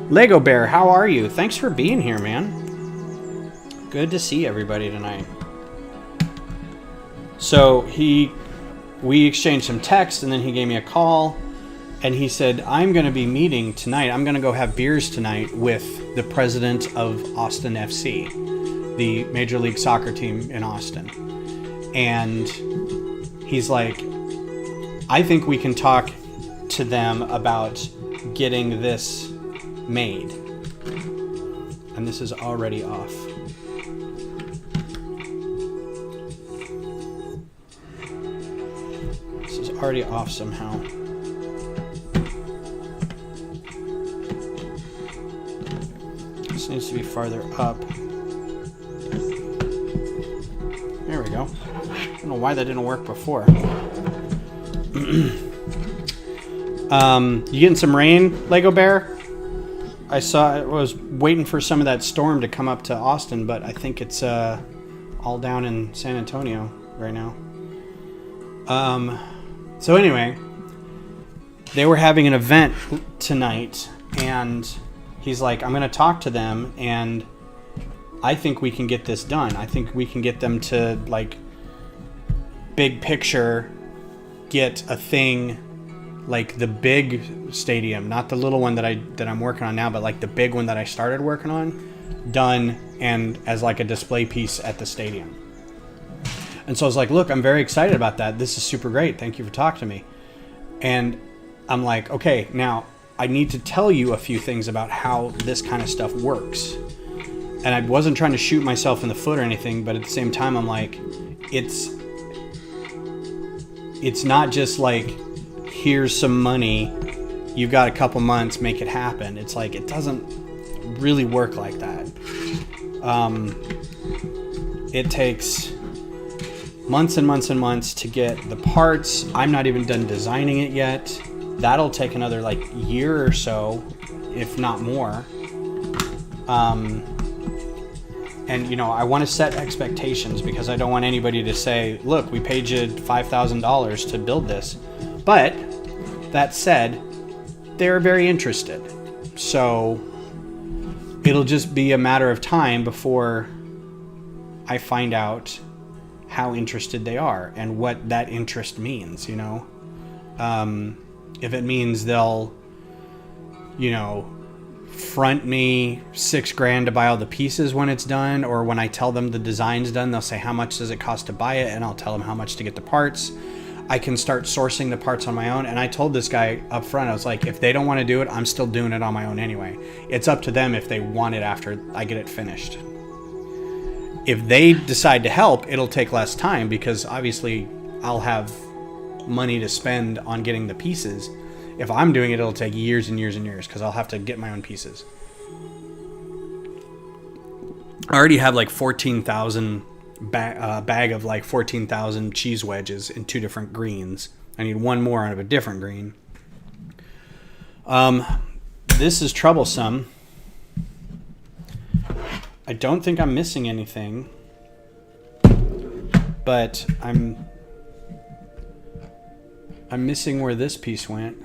Lego Bear, how are you? Thanks for being here, man. Good to see everybody tonight. So we exchanged some text, and then he gave me a call, and he said, I'm going to be meeting tonight. I'm going to go have beers tonight with the president of Austin FC, the Major League Soccer team in Austin. And he's like, I think we can talk to them about getting this made. And this is already off. This is already off somehow. This needs to be farther up. There we go. I don't know why that didn't work before. You getting some rain, Lego Bear? I was waiting for some of that storm to come up to Austin, but I think it's all down in San Antonio right now. So anyway, they were having an event tonight, and he's like, I'm going to talk to them, and I think we can get this done. I think we can get them to, like, big picture, get a thing like the big stadium, not the little one that I'm working on now, but like the big one that I started working on, done and as like a display piece at the stadium. And so I was like, look, I'm very excited about that. This is super great. Thank you for talking to me. And I'm like, okay, now I need to tell you a few things about how this kind of stuff works. And I wasn't trying to shoot myself in the foot or anything, but at the same time, I'm like, it's not just like, here's some money, you've got a couple months, make it happen. It's like, it doesn't really work like that. It takes months and months and months to get the parts. I'm not even done designing it yet. That'll take another like year or so, if not more. And you know, I want to set expectations because I don't want anybody to say, look, we paid you $5,000 to build this. But that said, they're very interested. So it'll just be a matter of time before I find out how interested they are and what that interest means, you know. If it means they'll, you know, front me $6,000 to buy all the pieces when it's done, or when I tell them the design's done, they'll say, how much does it cost to buy it? And I'll tell them how much to get the parts. I can start sourcing the parts on my own. And I told this guy up front, I was like, if they don't want to do it, I'm still doing it on my own anyway. It's up to them if they want it after I get it finished. If they decide to help, it'll take less time because obviously I'll have money to spend on getting the pieces. If I'm doing it, it'll take years and years and years because I'll have to get my own pieces. I already have like 14,000 bag of like 14,000 cheese wedges in 2 different greens. I need one more out of a different green. This is troublesome. I don't think I'm missing anything, but I'm missing where this piece went.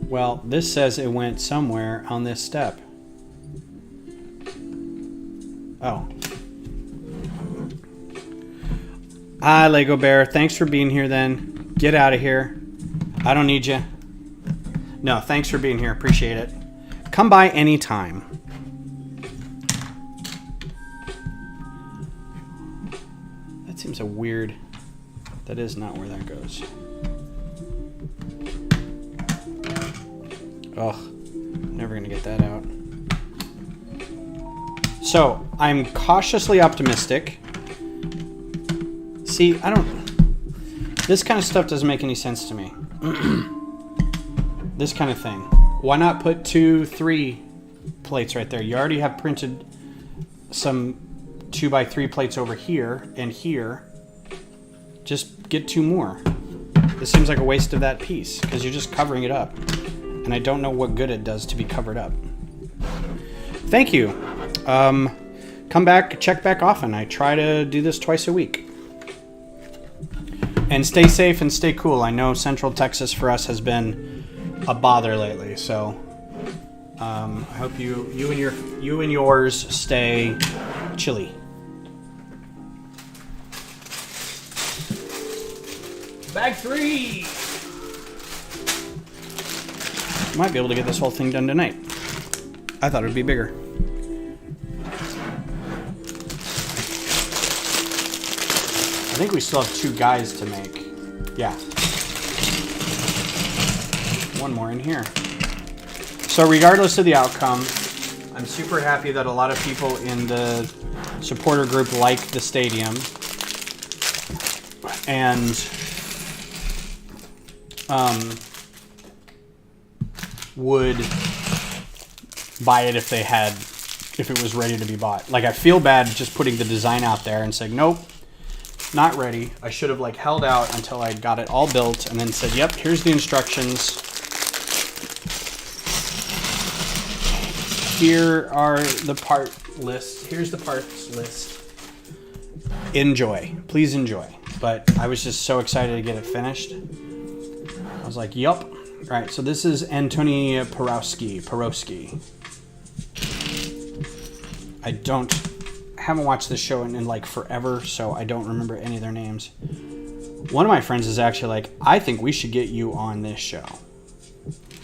Well, this says it went somewhere on this step. Oh. Hi, Lego Bear. Thanks for being here then. Get out of here. I don't need you. No, thanks for being here. Appreciate it. Come by anytime. That seems a weird... That is not where that goes. Ugh, never gonna get that out. So, I'm cautiously optimistic. See, this kind of stuff doesn't make any sense to me. This kind of thing. Why not put 2, 3 plates right there. You already have printed some 2x3 plates over here and here. Just get 2 more. This seems like a waste of that piece because you're just covering it up. And I don't know what good it does to be covered up. Thank you. Come back, check back often. I try to do this twice a week. And stay safe and stay cool. I know Central Texas for us has been a bother lately, so I hope you and yours stay chilly. Bag 3. Might be able to get this whole thing done tonight. I thought it would be bigger. I think we still have 2 guys to make. Yeah. 1 more in here. So regardless of the outcome, I'm super happy that a lot of people in the supporter group like the stadium. And would buy it if it was ready to be bought. Like, I feel bad just putting the design out there and saying, nope, not ready. I should have held out until I got it all built and then said, yep, here's the instructions. Here are the part list. Here's the parts list. Enjoy. Please enjoy. But I was just so excited to get it finished. I was like, yup. All right, so this is Antoni Porowski. I haven't watched this show in forever, so I don't remember any of their names. One of my friends is actually like, I think we should get you on this show.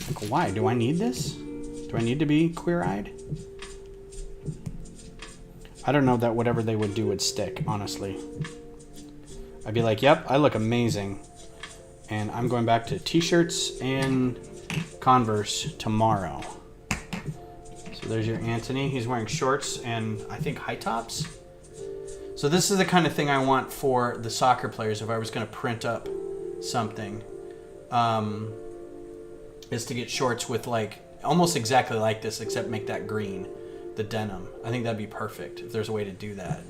Like, why? Do I need this? Do I need to be queer-eyed? I don't know that whatever they would do would stick, honestly. I'd be like, yep, I look amazing. And I'm going back to t-shirts and Converse tomorrow. So there's your Anthony. He's wearing shorts and I think high tops. So this is the kind of thing I want for the soccer players if I was going to print up something. Is to get shorts with almost exactly like this, except make that green, the denim. I think that'd be perfect if there's a way to do that.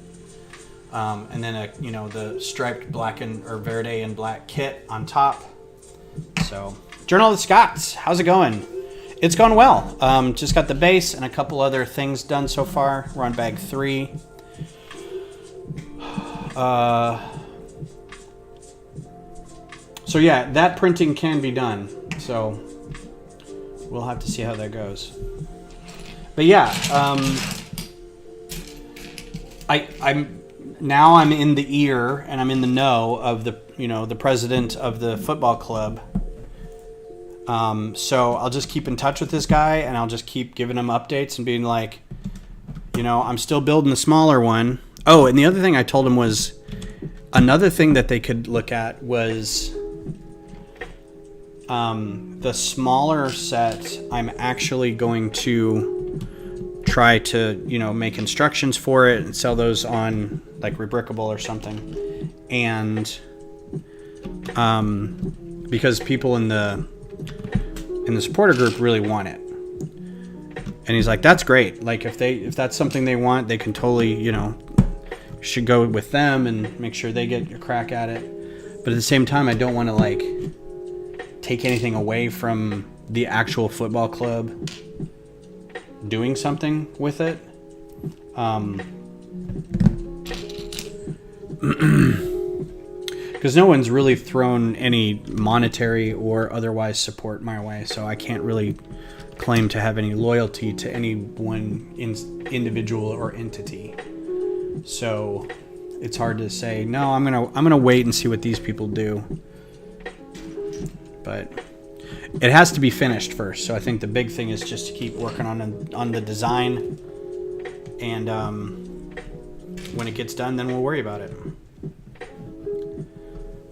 And then the striped black or verde and black kit on top. So, Journal of the Scots, how's it going? It's going well. Just got the base and a couple other things done so far. We're on bag 3. So yeah, that printing can be done. So we'll have to see how that goes. But yeah, I'm in the ear and I'm in the know of the president of the football club. So I'll just keep in touch with this guy and I'll just keep giving him updates and being like, I'm still building the smaller one. Oh, and the other thing I told him was another thing that they could look at was the smaller set. I'm actually going to try to, make instructions for it and sell those on Rebrickable or something. And because people in the supporter group really want it. And he's like, that's great. If that's something they want, they can totally, should go with them and make sure they get a crack at it. But at the same time, I don't want to take anything away from the actual football club doing something with it. Because no one's really thrown any monetary or otherwise support my way, so I can't really claim to have any loyalty to any one individual or entity. So it's hard to say, no, I'm gonna wait and see what these people do. But it has to be finished first, so I think the big thing is just to keep working on the design, and when it gets done, then we'll worry about it.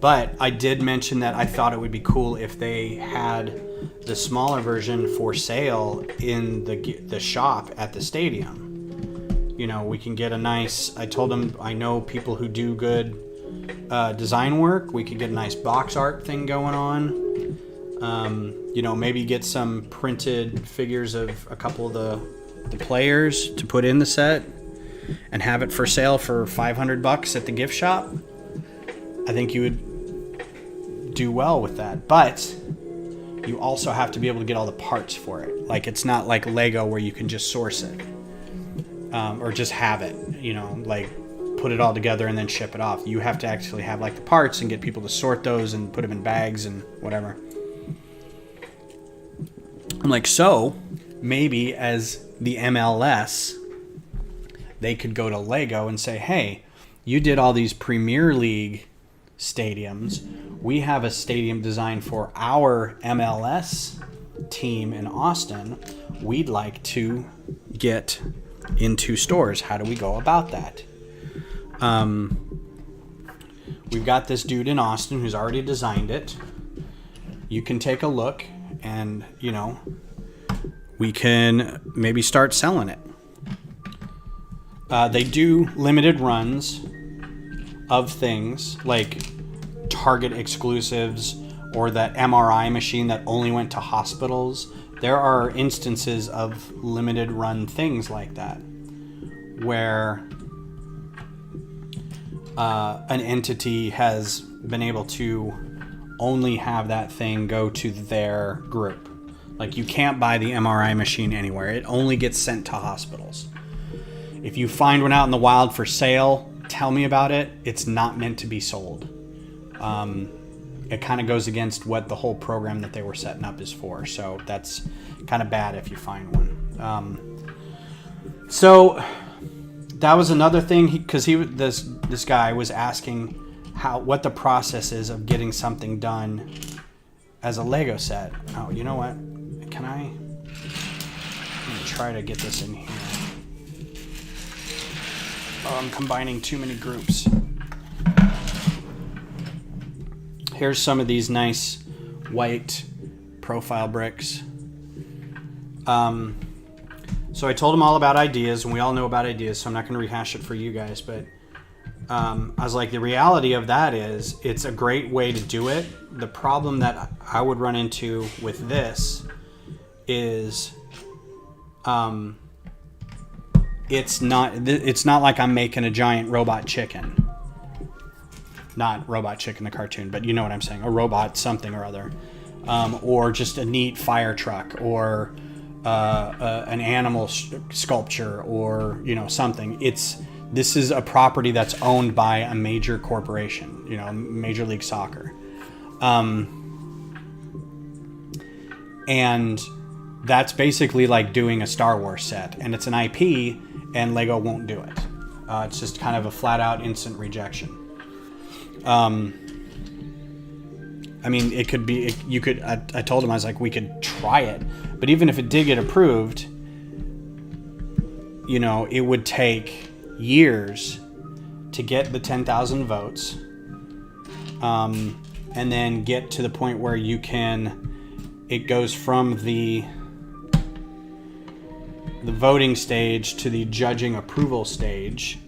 But I did mention that I thought it would be cool if they had the smaller version for sale in the shop at the stadium. We can get a nice, I told them I know people who do good design work. We could get a nice box art thing going on. Maybe get some printed figures of a couple of the the players to put in the set and have it for sale for $500 at the gift shop, I think you would do well with that. But you also have to be able to get all the parts for it. Like, it's not like Lego where you can just source it, or just have it, you know, like put it all together and then ship it off. You have to actually have like the parts and get people to sort those and put them in bags and whatever. I'm like, so maybe as the MLS, they could go to Lego and say, hey, you did all these Premier League stadiums. We have a stadium designed for our MLS team in Austin. We'd like to get into stores. How do we go about that? We've got this dude in Austin who's already designed it. You can take a look and, you know, we can maybe start selling it. They do limited runs of things like Target exclusives or that MRI machine that only went to hospitals. There are instances of limited run things like that where an entity has been able to only have that thing go to their group. Like, you can't buy the MRI machine anywhere. It only gets sent to hospitals. If you find one out in the wild for sale, tell me about it. It's not meant to be sold. It kind of goes against what the whole program that they were setting up is for. So that's kind of bad if you find one. So that was another thing, because this guy was asking what the process is of getting something done as a Lego set. Oh, you know what? Let me try to get this in here. Oh, I'm combining too many groups. Here's some of these nice white profile bricks. So I told him all about ideas, and we all know about ideas, so I'm not going to rehash it for you guys, but I was like, the reality of that is it's a great way to do it. The problem that I would run into with this is it's not like I'm making a giant robot chicken. Not Robot Chicken the cartoon, but you know what I'm saying, a robot something or other, or just a neat fire truck, or an animal sculpture, or, you know, something. This is a property that's owned by a major corporation, you know, Major League Soccer, and that's basically like doing a Star Wars set, and it's an IP, and Lego won't do it. It's just kind of a flat out instant rejection. I mean, it could be, I told him, I was like, we could try it, but even if it did get approved, you know, it would take years to get the 10,000 votes, and then get to the point where it goes from the voting stage to the judging approval stage.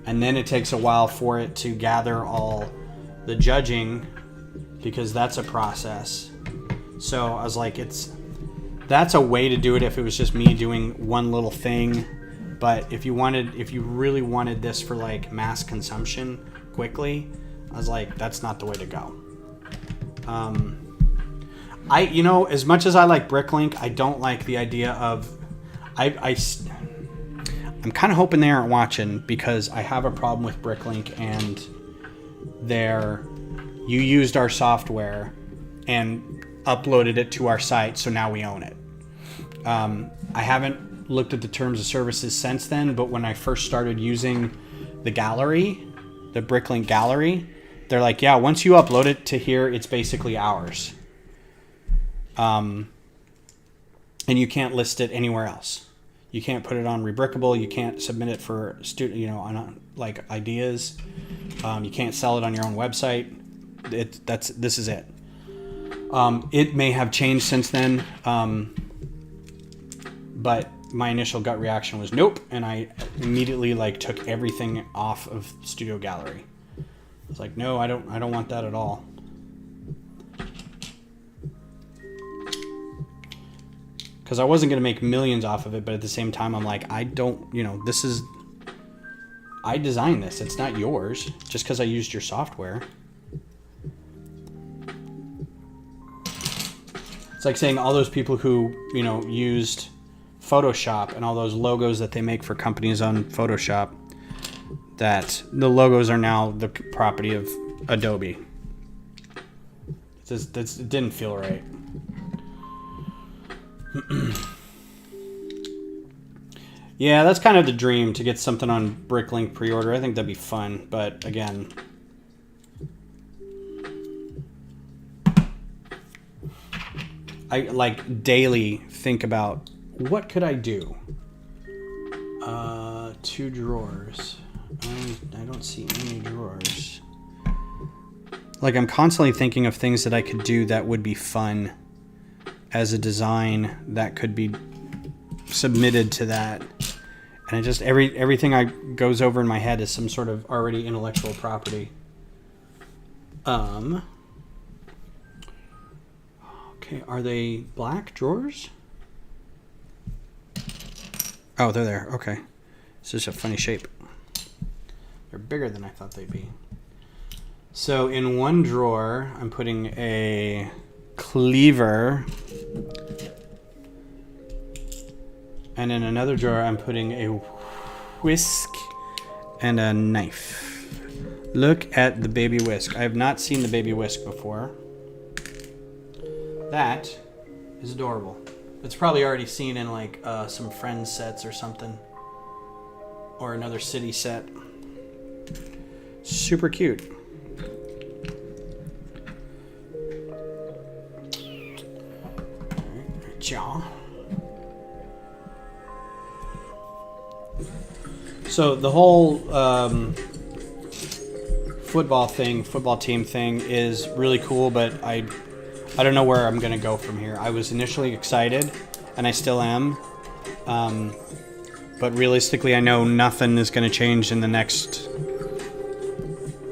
And then it takes a while for it to gather all the judging, because that's a process. So I was like, that's a way to do it if it was just me doing one little thing. But if you really wanted this for like mass consumption quickly, I was like, that's not the way to go. You know, as much as I like Bricklink, I don't like the idea of, I'm kind of hoping they aren't watching, because I have a problem with Bricklink, and you used our software and uploaded it to our site, so now we own it. I haven't looked at the terms of services since then, but when I first started using the gallery, the Bricklink gallery, they're like, yeah, once you upload it to here, it's basically ours. And you can't list it anywhere else. You can't put it on Rebrickable. You can't submit it for on like ideas. You can't sell it on your own website. This is it. It may have changed since then, but my initial gut reaction was nope, and I immediately took everything off of Studio Gallery. I was like, no, I don't want that at all. because I wasn't going to make millions off of it, but at the same time, I'm like, I don't, you know, I designed this. It's not yours just because I used your software. It's like saying all those people who, you know, used Photoshop and all those logos that they make for companies on Photoshop, that the logos are now the property of Adobe. It didn't feel right. Yeah, that's kind of the dream, to get something on Bricklink pre-order. I think that'd be fun, but again, I like daily think about what could I do. 2 drawers. I don't see any drawers. Like, I'm constantly thinking of things that I could do that would be fun as a design that could be submitted to that. And I just, everything goes over in my head is some sort of already intellectual property. Okay, are they black drawers? Oh, they're there. Okay. It's just a funny shape. They're bigger than I thought they'd be. So in one drawer, I'm putting a cleaver. And in another drawer, I'm putting a whisk and a knife. Look at the baby whisk. I have not seen the baby whisk before. That is adorable. It's probably already seen in like some Friends sets or something. Or another city set. Super cute. Jaw. So the whole football team thing is really cool, but I don't know where I'm going to go from here. I was initially excited, and I still am. But realistically, I know nothing is going to change in the next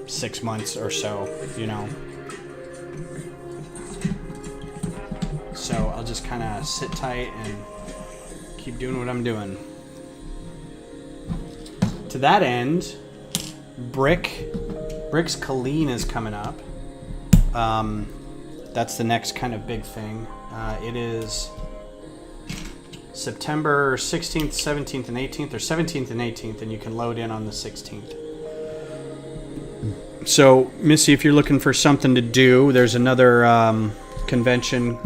6 months or so, you know. So I'll just kind of sit tight and keep doing what I'm doing. To that end, Brick's Colleen is coming up. That's the next kind of big thing. It is September 16th, 17th, and 18th, or 17th and 18th, and you can load in on the 16th. So, Missy, if you're looking for something to do, there's another convention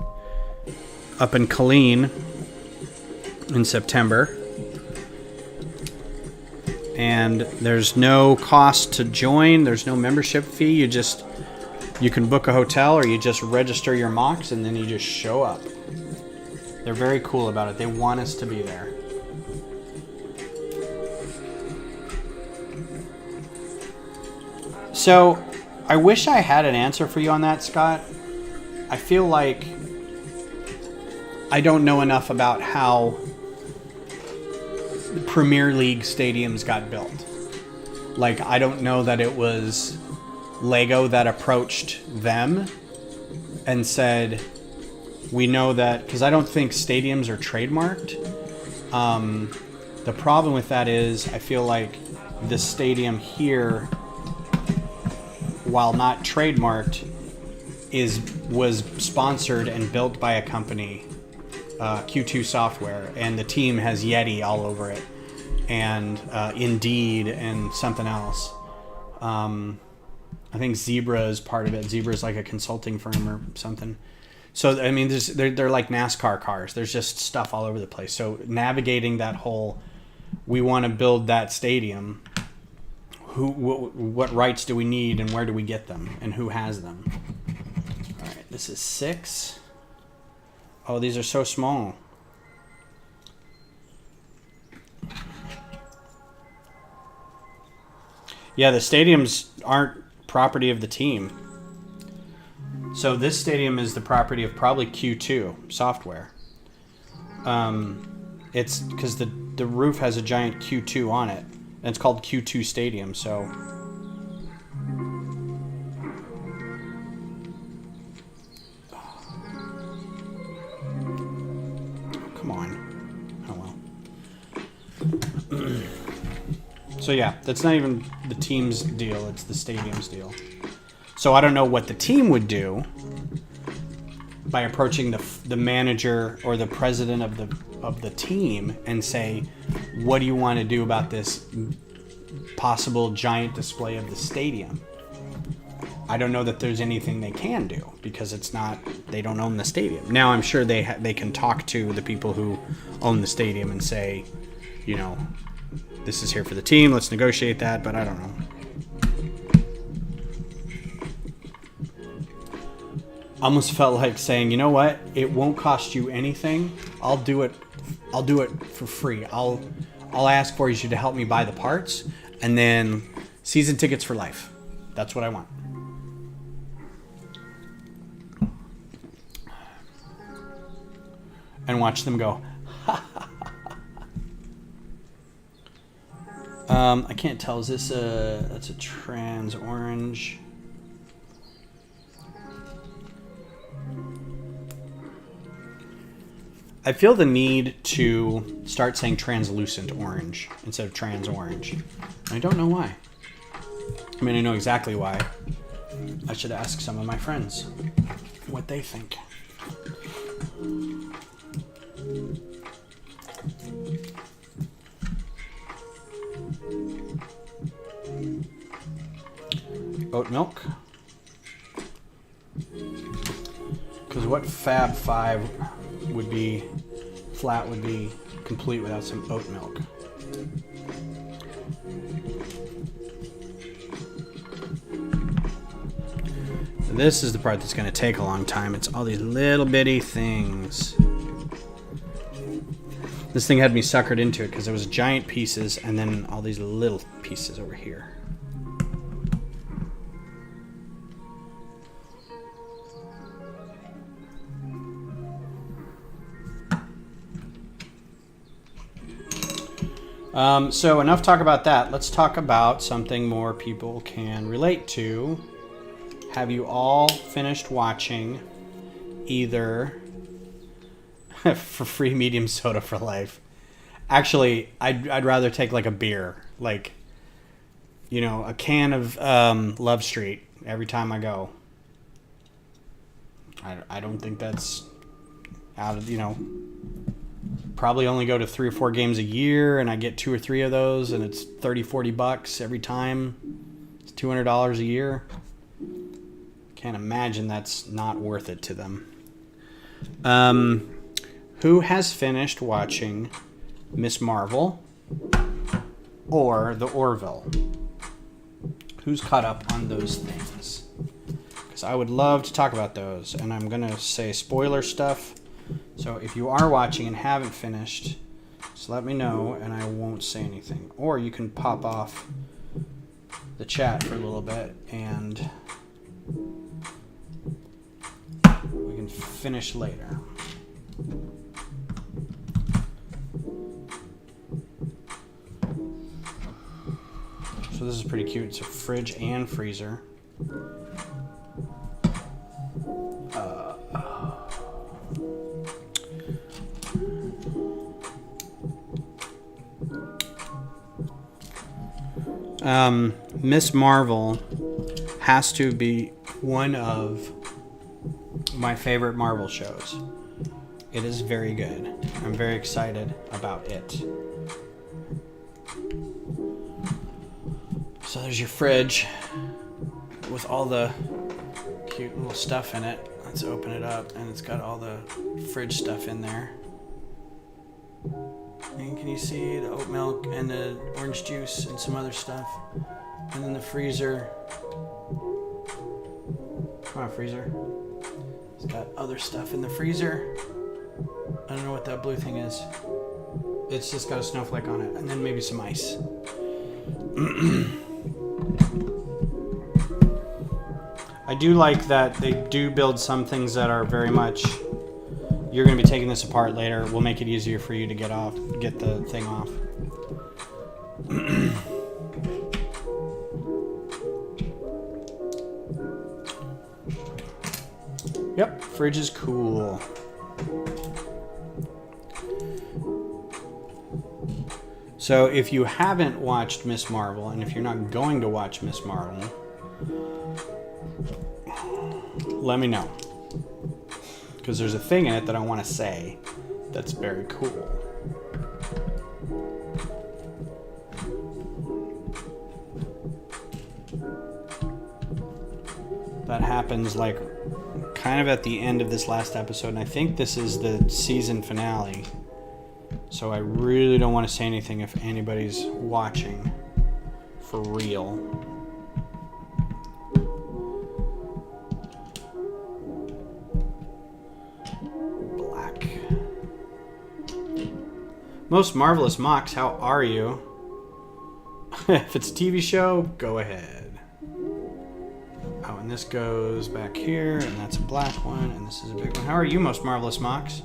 up in Colleen in September. And there's no cost to join. There's no membership fee. You can book a hotel, or you just register your mocks, and then you just show up. They're very cool about it. They want us to be there. So, I wish I had an answer for you on that, Scott. I feel like I don't know enough about how Premier League stadiums got built. Like, I don't know that it was Lego that approached them and said, we know that, because I don't think stadiums are trademarked. The problem with that is I feel like the stadium here, while not trademarked, was sponsored and built by a company, Q2 Software, and the team has Yeti all over it, and Indeed and something else. I think Zebra is part of it. Zebra is like a consulting firm or something. So, I mean, they're like NASCAR cars. There's just stuff all over the place. So navigating that whole, we want to build that stadium, what rights do we need and where do we get them and who has them? All right, this is 6. Oh, these are so small. Yeah, the stadiums aren't property of the team. So this stadium is the property of probably Q2 Software. It's because the roof has a giant Q2 on it, and it's called Q2 Stadium, so... Oh, come So yeah, that's not even the team's deal, it's the stadium's deal. So I don't know what the team would do by approaching the manager or the president of the team and say, what do you want to do about this possible giant display of the stadium? I don't know that there's anything they can do because they don't own the stadium. Now I'm sure they can talk to the people who own the stadium and say, you know, this is here for the team, let's negotiate that, but I don't know. Almost felt like saying, you know what? It won't cost you anything. I'll do it for free. I'll ask for you to help me buy the parts, and then season tickets for life. That's what I want. And watch them go. I can't tell. Is this that's a trans orange? I feel the need to start saying translucent orange instead of trans orange. I don't know why. I mean, I know exactly why. I should ask some of my friends what they think. Oat milk. Because what Fab 5 would be complete without some oat milk? So this is the part that's going to take a long time. It's all these little bitty things. This thing had me suckered into it because there was giant pieces and then all these little pieces over here. So enough talk about that. Let's talk about something more people can relate to. Have you all finished watching either for free medium soda for life? Actually, I'd rather take like a beer, like, you know, a can of Love Street every time I go. I don't think that's out of, you know, probably only go to 3 or 4 games a year and I get 2 or 3 of those and it's $30-$40 every time. It's $200 a year. Can't imagine that's not worth it to them. Who has finished watching Miss Marvel or the Orville? Who's caught up on those things? Because I would love to talk about those, and I'm going to say spoiler stuff. So if you are watching and haven't finished, just let me know and I won't say anything. Or you can pop off the chat for a little bit and we can finish later. So this is pretty cute. It's a fridge and freezer. Miss Marvel has to be one of my favorite Marvel shows. It is very good. I'm very excited about it. So there's your fridge with all the cute little stuff in it. Let's open it up, and it's got all the fridge stuff in there. And can you see the oat milk and the orange juice and some other stuff? And then the freezer. Come on, freezer. It's got other stuff in the freezer. I don't know what that blue thing is. It's just got a snowflake on it. And then maybe some ice. I do like that they do build some things that are very much, you're going to be taking this apart later. We'll make it easier for you to get the thing off. Yep, fridge is cool. So if you haven't watched Miss Marvel, and if you're not going to watch Miss Marvel, let me know. Because there's a thing in it that I want to say that's very cool. That happens like kind of at the end of this last episode, and I think this is the season finale. So I really don't want to say anything if anybody's watching for real. Black. Most Marvelous Mox, how are you? If it's a TV show, go ahead. Oh, and this goes back here, and that's a black one, and this is a big one. How are you, Most Marvelous Mox?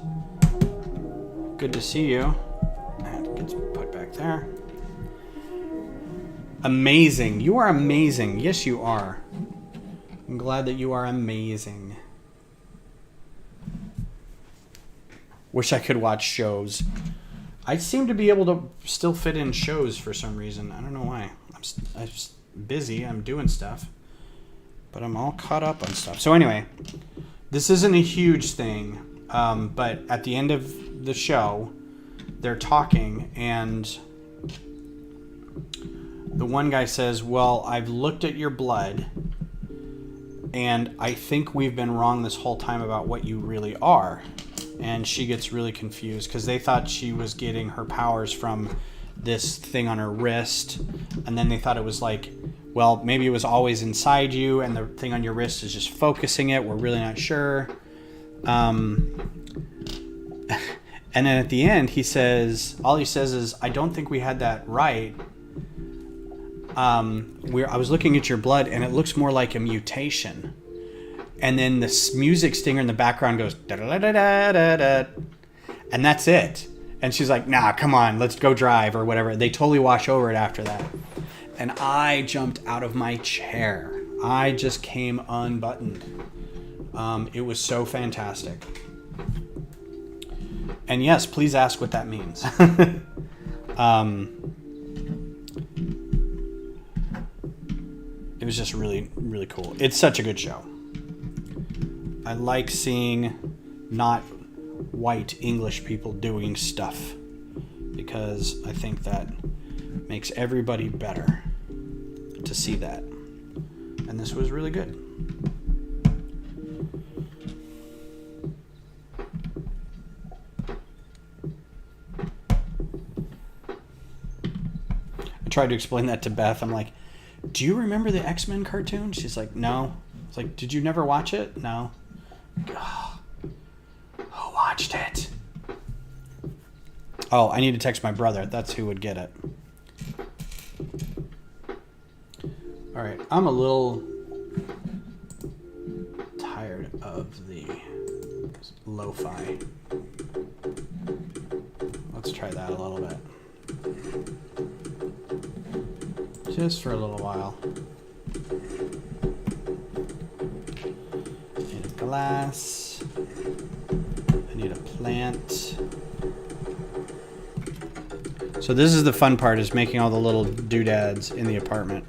Good to see you. That gets put back there. Amazing. You are amazing. Yes, you are. I'm glad that you are amazing. Wish I could watch shows. I seem to be able to still fit in shows for some reason. I don't know why. I'm just busy. I'm doing stuff. But I'm all caught up on stuff. So anyway, this isn't a huge thing. But at the end of the show, they're talking, and the one guy says, well, I've looked at your blood, and I think we've been wrong this whole time about what you really are. And she gets really confused because they thought she was getting her powers from this thing on her wrist, and then they thought it was like, well, maybe it was always inside you, and the thing on your wrist is just focusing it. We're really not sure. And then at the end, all he says is, I don't think we had that right. I was looking at your blood, and it looks more like a mutation. And then the music stinger in the background goes, da-da-da-da-da-da, and that's it. And she's like, nah, come on, let's go drive, or whatever. They totally wash over it after that. And I jumped out of my chair. I just came unbuttoned. It was so fantastic. And yes, please ask what that means. It was just really, really cool. It's such a good show. I like seeing not white English people doing stuff, because I think that makes everybody better to see that. And this was really good. I tried to explain that to Beth. I'm like, do you remember the X-Men cartoon? She's like, no. It's like, did you never watch it? No. Oh, who watched it? Oh, I need to text my brother. That's who would get it. All right, I'm a little tired of the lo-fi. Let's try that a little bit. Just for a little while. I need a glass. I need a plant. So this is the fun part, is making all the little doodads in the apartment.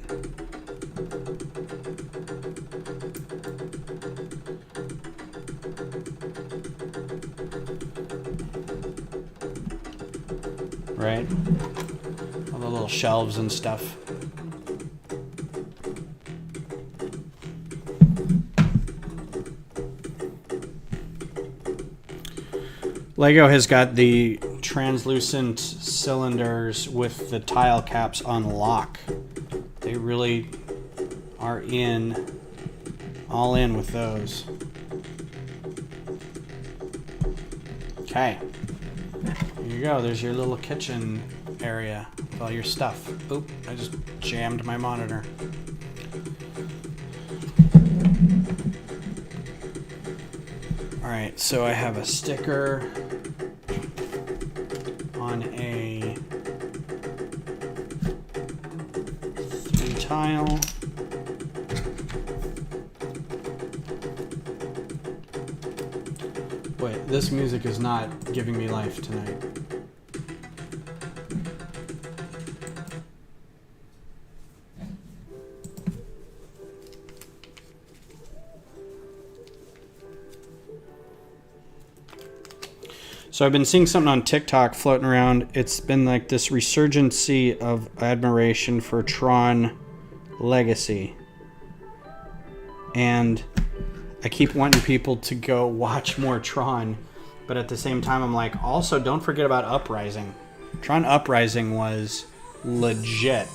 Right? All the little shelves and stuff. Lego has got the translucent cylinders with the tile caps on lock. They really are all in with those. Okay. Here you go. There's your little kitchen area with all your stuff. Oop, I just jammed my monitor. Alright, so I have a sticker on a 3 tile. Wait, this music is not giving me life tonight. So I've been seeing something on TikTok floating around. It's been like this resurgency of admiration for Tron Legacy. And I keep wanting people to go watch more Tron, but at the same time I'm like, also don't forget about Uprising. Tron Uprising was legit.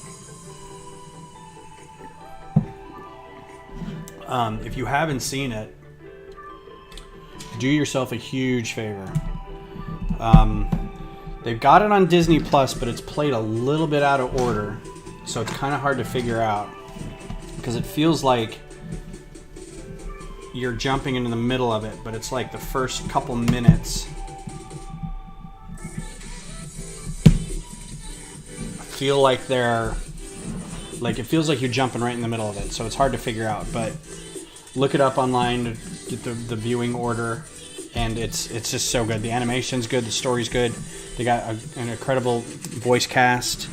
If you haven't seen it, do yourself a huge favor. They've got it on Disney Plus, but it's played a little bit out of order, so it's kind of hard to figure out because it feels like you're jumping into the middle of it, but it's like the first couple minutes feel like they're like, it feels like you're jumping right in the middle of it, so it's hard to figure out. But look it up online to get the viewing order, and it's just so good. The animation's good, the story's good. They got an incredible voice cast.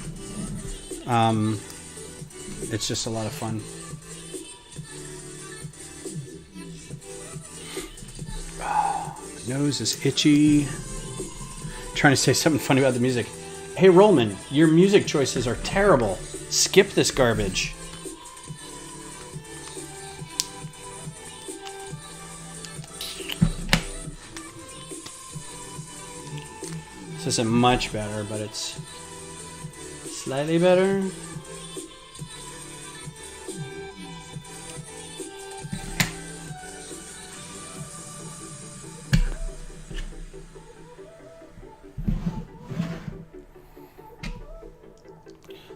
It's just a lot of fun. My nose is itchy. Trying to say something funny about the music. Hey Rollman, your music choices are terrible. Skip this garbage. This isn't much better, but it's slightly better.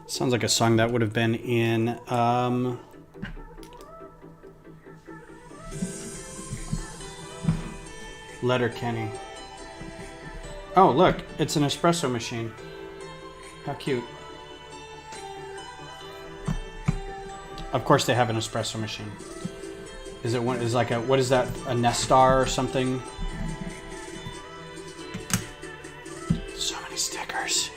Sounds like a song that would have been in Letterkenny. Oh, look, it's an espresso machine. How cute. Of course they have an espresso machine. Is it one, is like a, what is that, a Nestar or something? So many stickers.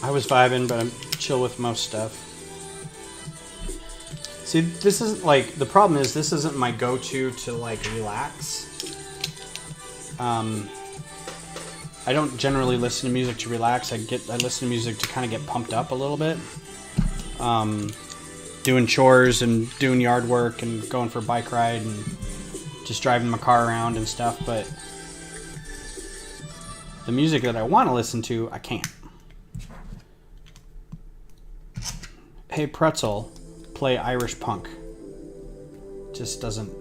I was vibing, but I'm chill with most stuff. See, this is like, the problem is this isn't my go-to to like relax. I don't generally listen to music to relax. I listen to music to kind of get pumped up a little bit. Doing chores and doing yard work and going for a bike ride and just driving my car around and stuff, but the music that I want to listen to, I can't. Hey Pretzel, play Irish Punk. Just doesn't,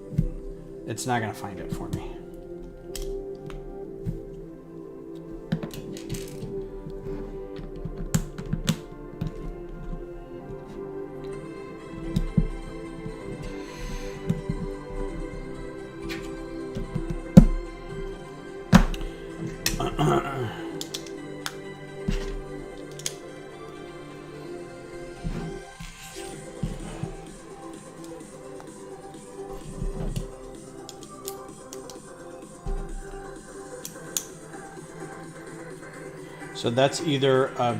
it's not gonna find it for me. So that's either a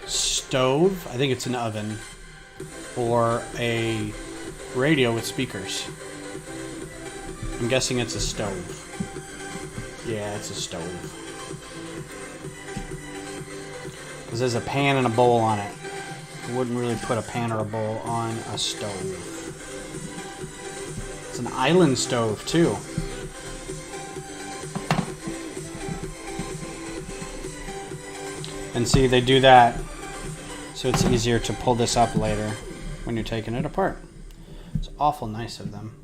stove, I think it's an oven, or a radio with speakers. I'm guessing it's a stove. Yeah, it's a stove. Because there's a pan and a bowl on it. I wouldn't really put a pan or a bowl on a stove. It's an island stove too. And see, they do that so it's easier to pull this up later when you're taking it apart. It's awful nice of them.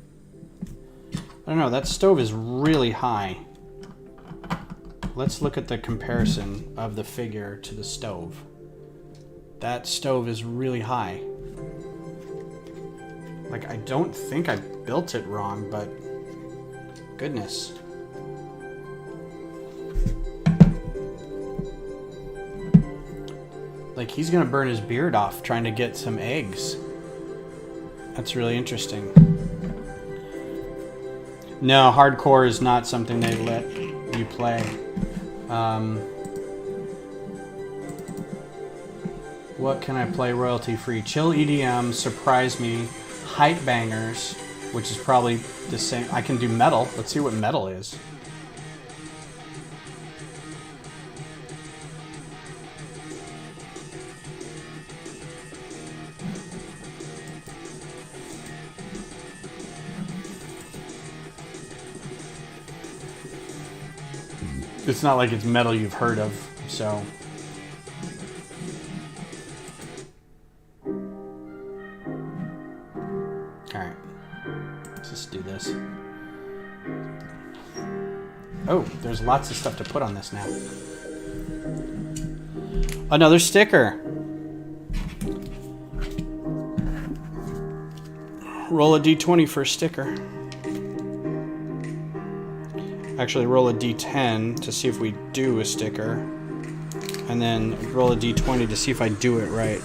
I don't know, that stove is really high. Let's look at the comparison of the figure to the stove. That stove is really high. Like, I don't think I built it wrong, but goodness. Like, he's gonna burn his beard off trying to get some eggs. That's really interesting. No, hardcore is not something they let you play. What can I play royalty free? Chill EDM, Surprise Me, Hype Bangers, which is probably the same. I can do metal. Let's see what metal is. It's not like it's metal you've heard of, so. Alright. Let's just do this. Oh, there's lots of stuff to put on this now. Another sticker. Roll a d20 for a sticker. Actually, roll a d10 to see if we do a sticker. And then roll a d20 to see if I do it right.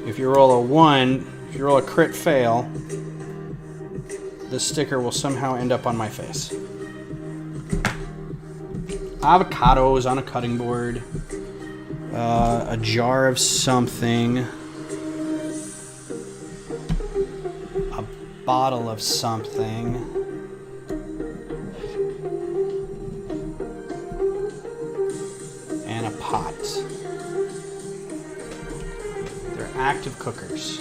If you roll a 1, if you roll a crit fail, the sticker will somehow end up on my face. Avocados on a cutting board. A jar of something. Bottle of something. And a pot. They're active cookers.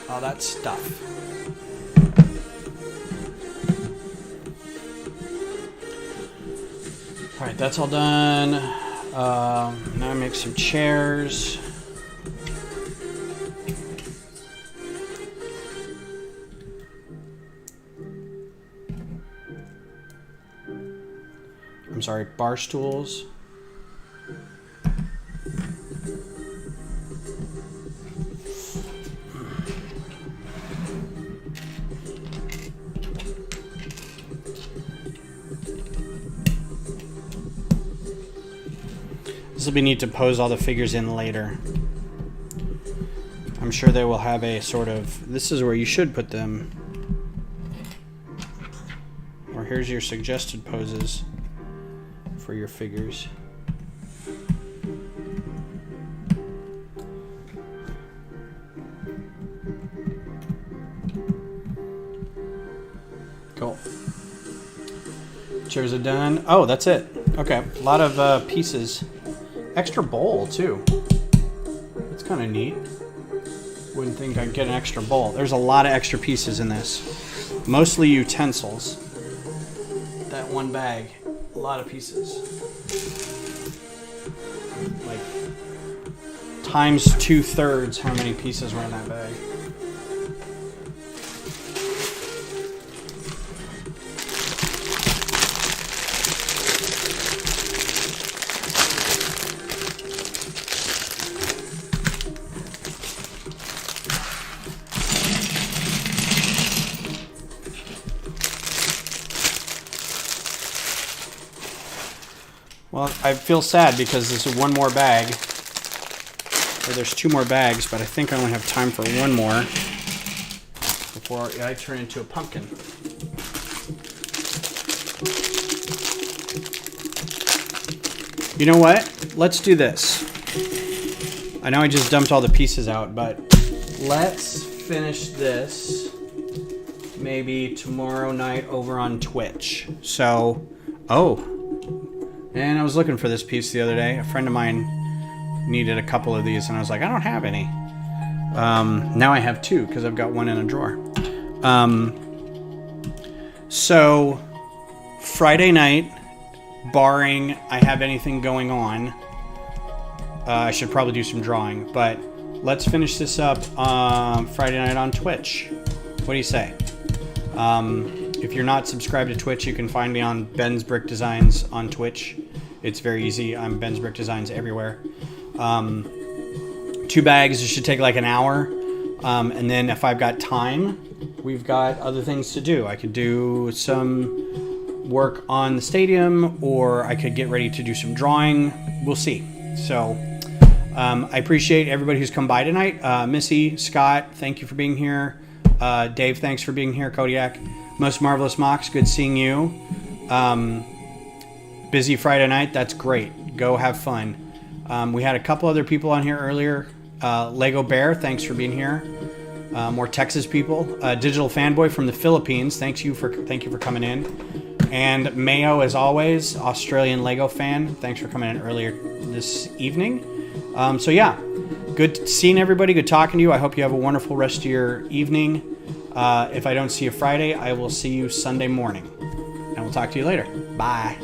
All that stuff. All right, that's all done. Now I make some chairs. I'm sorry, bar stools. This will be neat to pose all the figures in later. I'm sure they will have a sort of, this is where you should put them. Or here's your suggested poses for your figures. Cool. Chairs are done. Oh, that's it. Okay, a lot of pieces. Extra bowl, too. That's kind of neat. Wouldn't think I'd get an extra bowl. There's a lot of extra pieces in this. Mostly utensils. That one bag, a lot of pieces. Like, times 2/3 how many pieces were in that bag. Well, I feel sad because this is one more bag. Or there's 2 more bags, but I think I only have time for one more before I turn into a pumpkin. You know what? Let's do this. I know I just dumped all the pieces out, but let's finish this maybe tomorrow night over on Twitch. So, and I was looking for this piece the other day. A friend of mine needed a couple of these, and I was like, I don't have any. Now I have 2 because I've got one in a drawer. So Friday night, barring I have anything going on, I should probably do some drawing. But let's finish this up Friday night on Twitch. What do you say? If you're not subscribed to Twitch, you can find me on Ben's Brick Designs on Twitch. It's very easy. I'm Ben's Brick Designs everywhere. 2 bags. It should take like an hour. And then if I've got time, we've got other things to do. I could do some work on the stadium, or I could get ready to do some drawing. We'll see. So I appreciate everybody who's come by tonight. Missy, Scott, thank you for being here. Dave, thanks for being here. Kodiak, Most Marvelous Mox, good seeing you. Busy Friday night, that's great. Go have fun. We had a couple other people on here earlier. Lego Bear, thanks for being here. More Texas people. Digital Fanboy from the Philippines, thank you for coming in. And Mayo, as always, Australian Lego fan, thanks for coming in earlier this evening. So yeah, good seeing everybody. Good talking to you. I hope you have a wonderful rest of your evening. If I don't see you Friday, I will see you Sunday morning. And we'll talk to you later. Bye.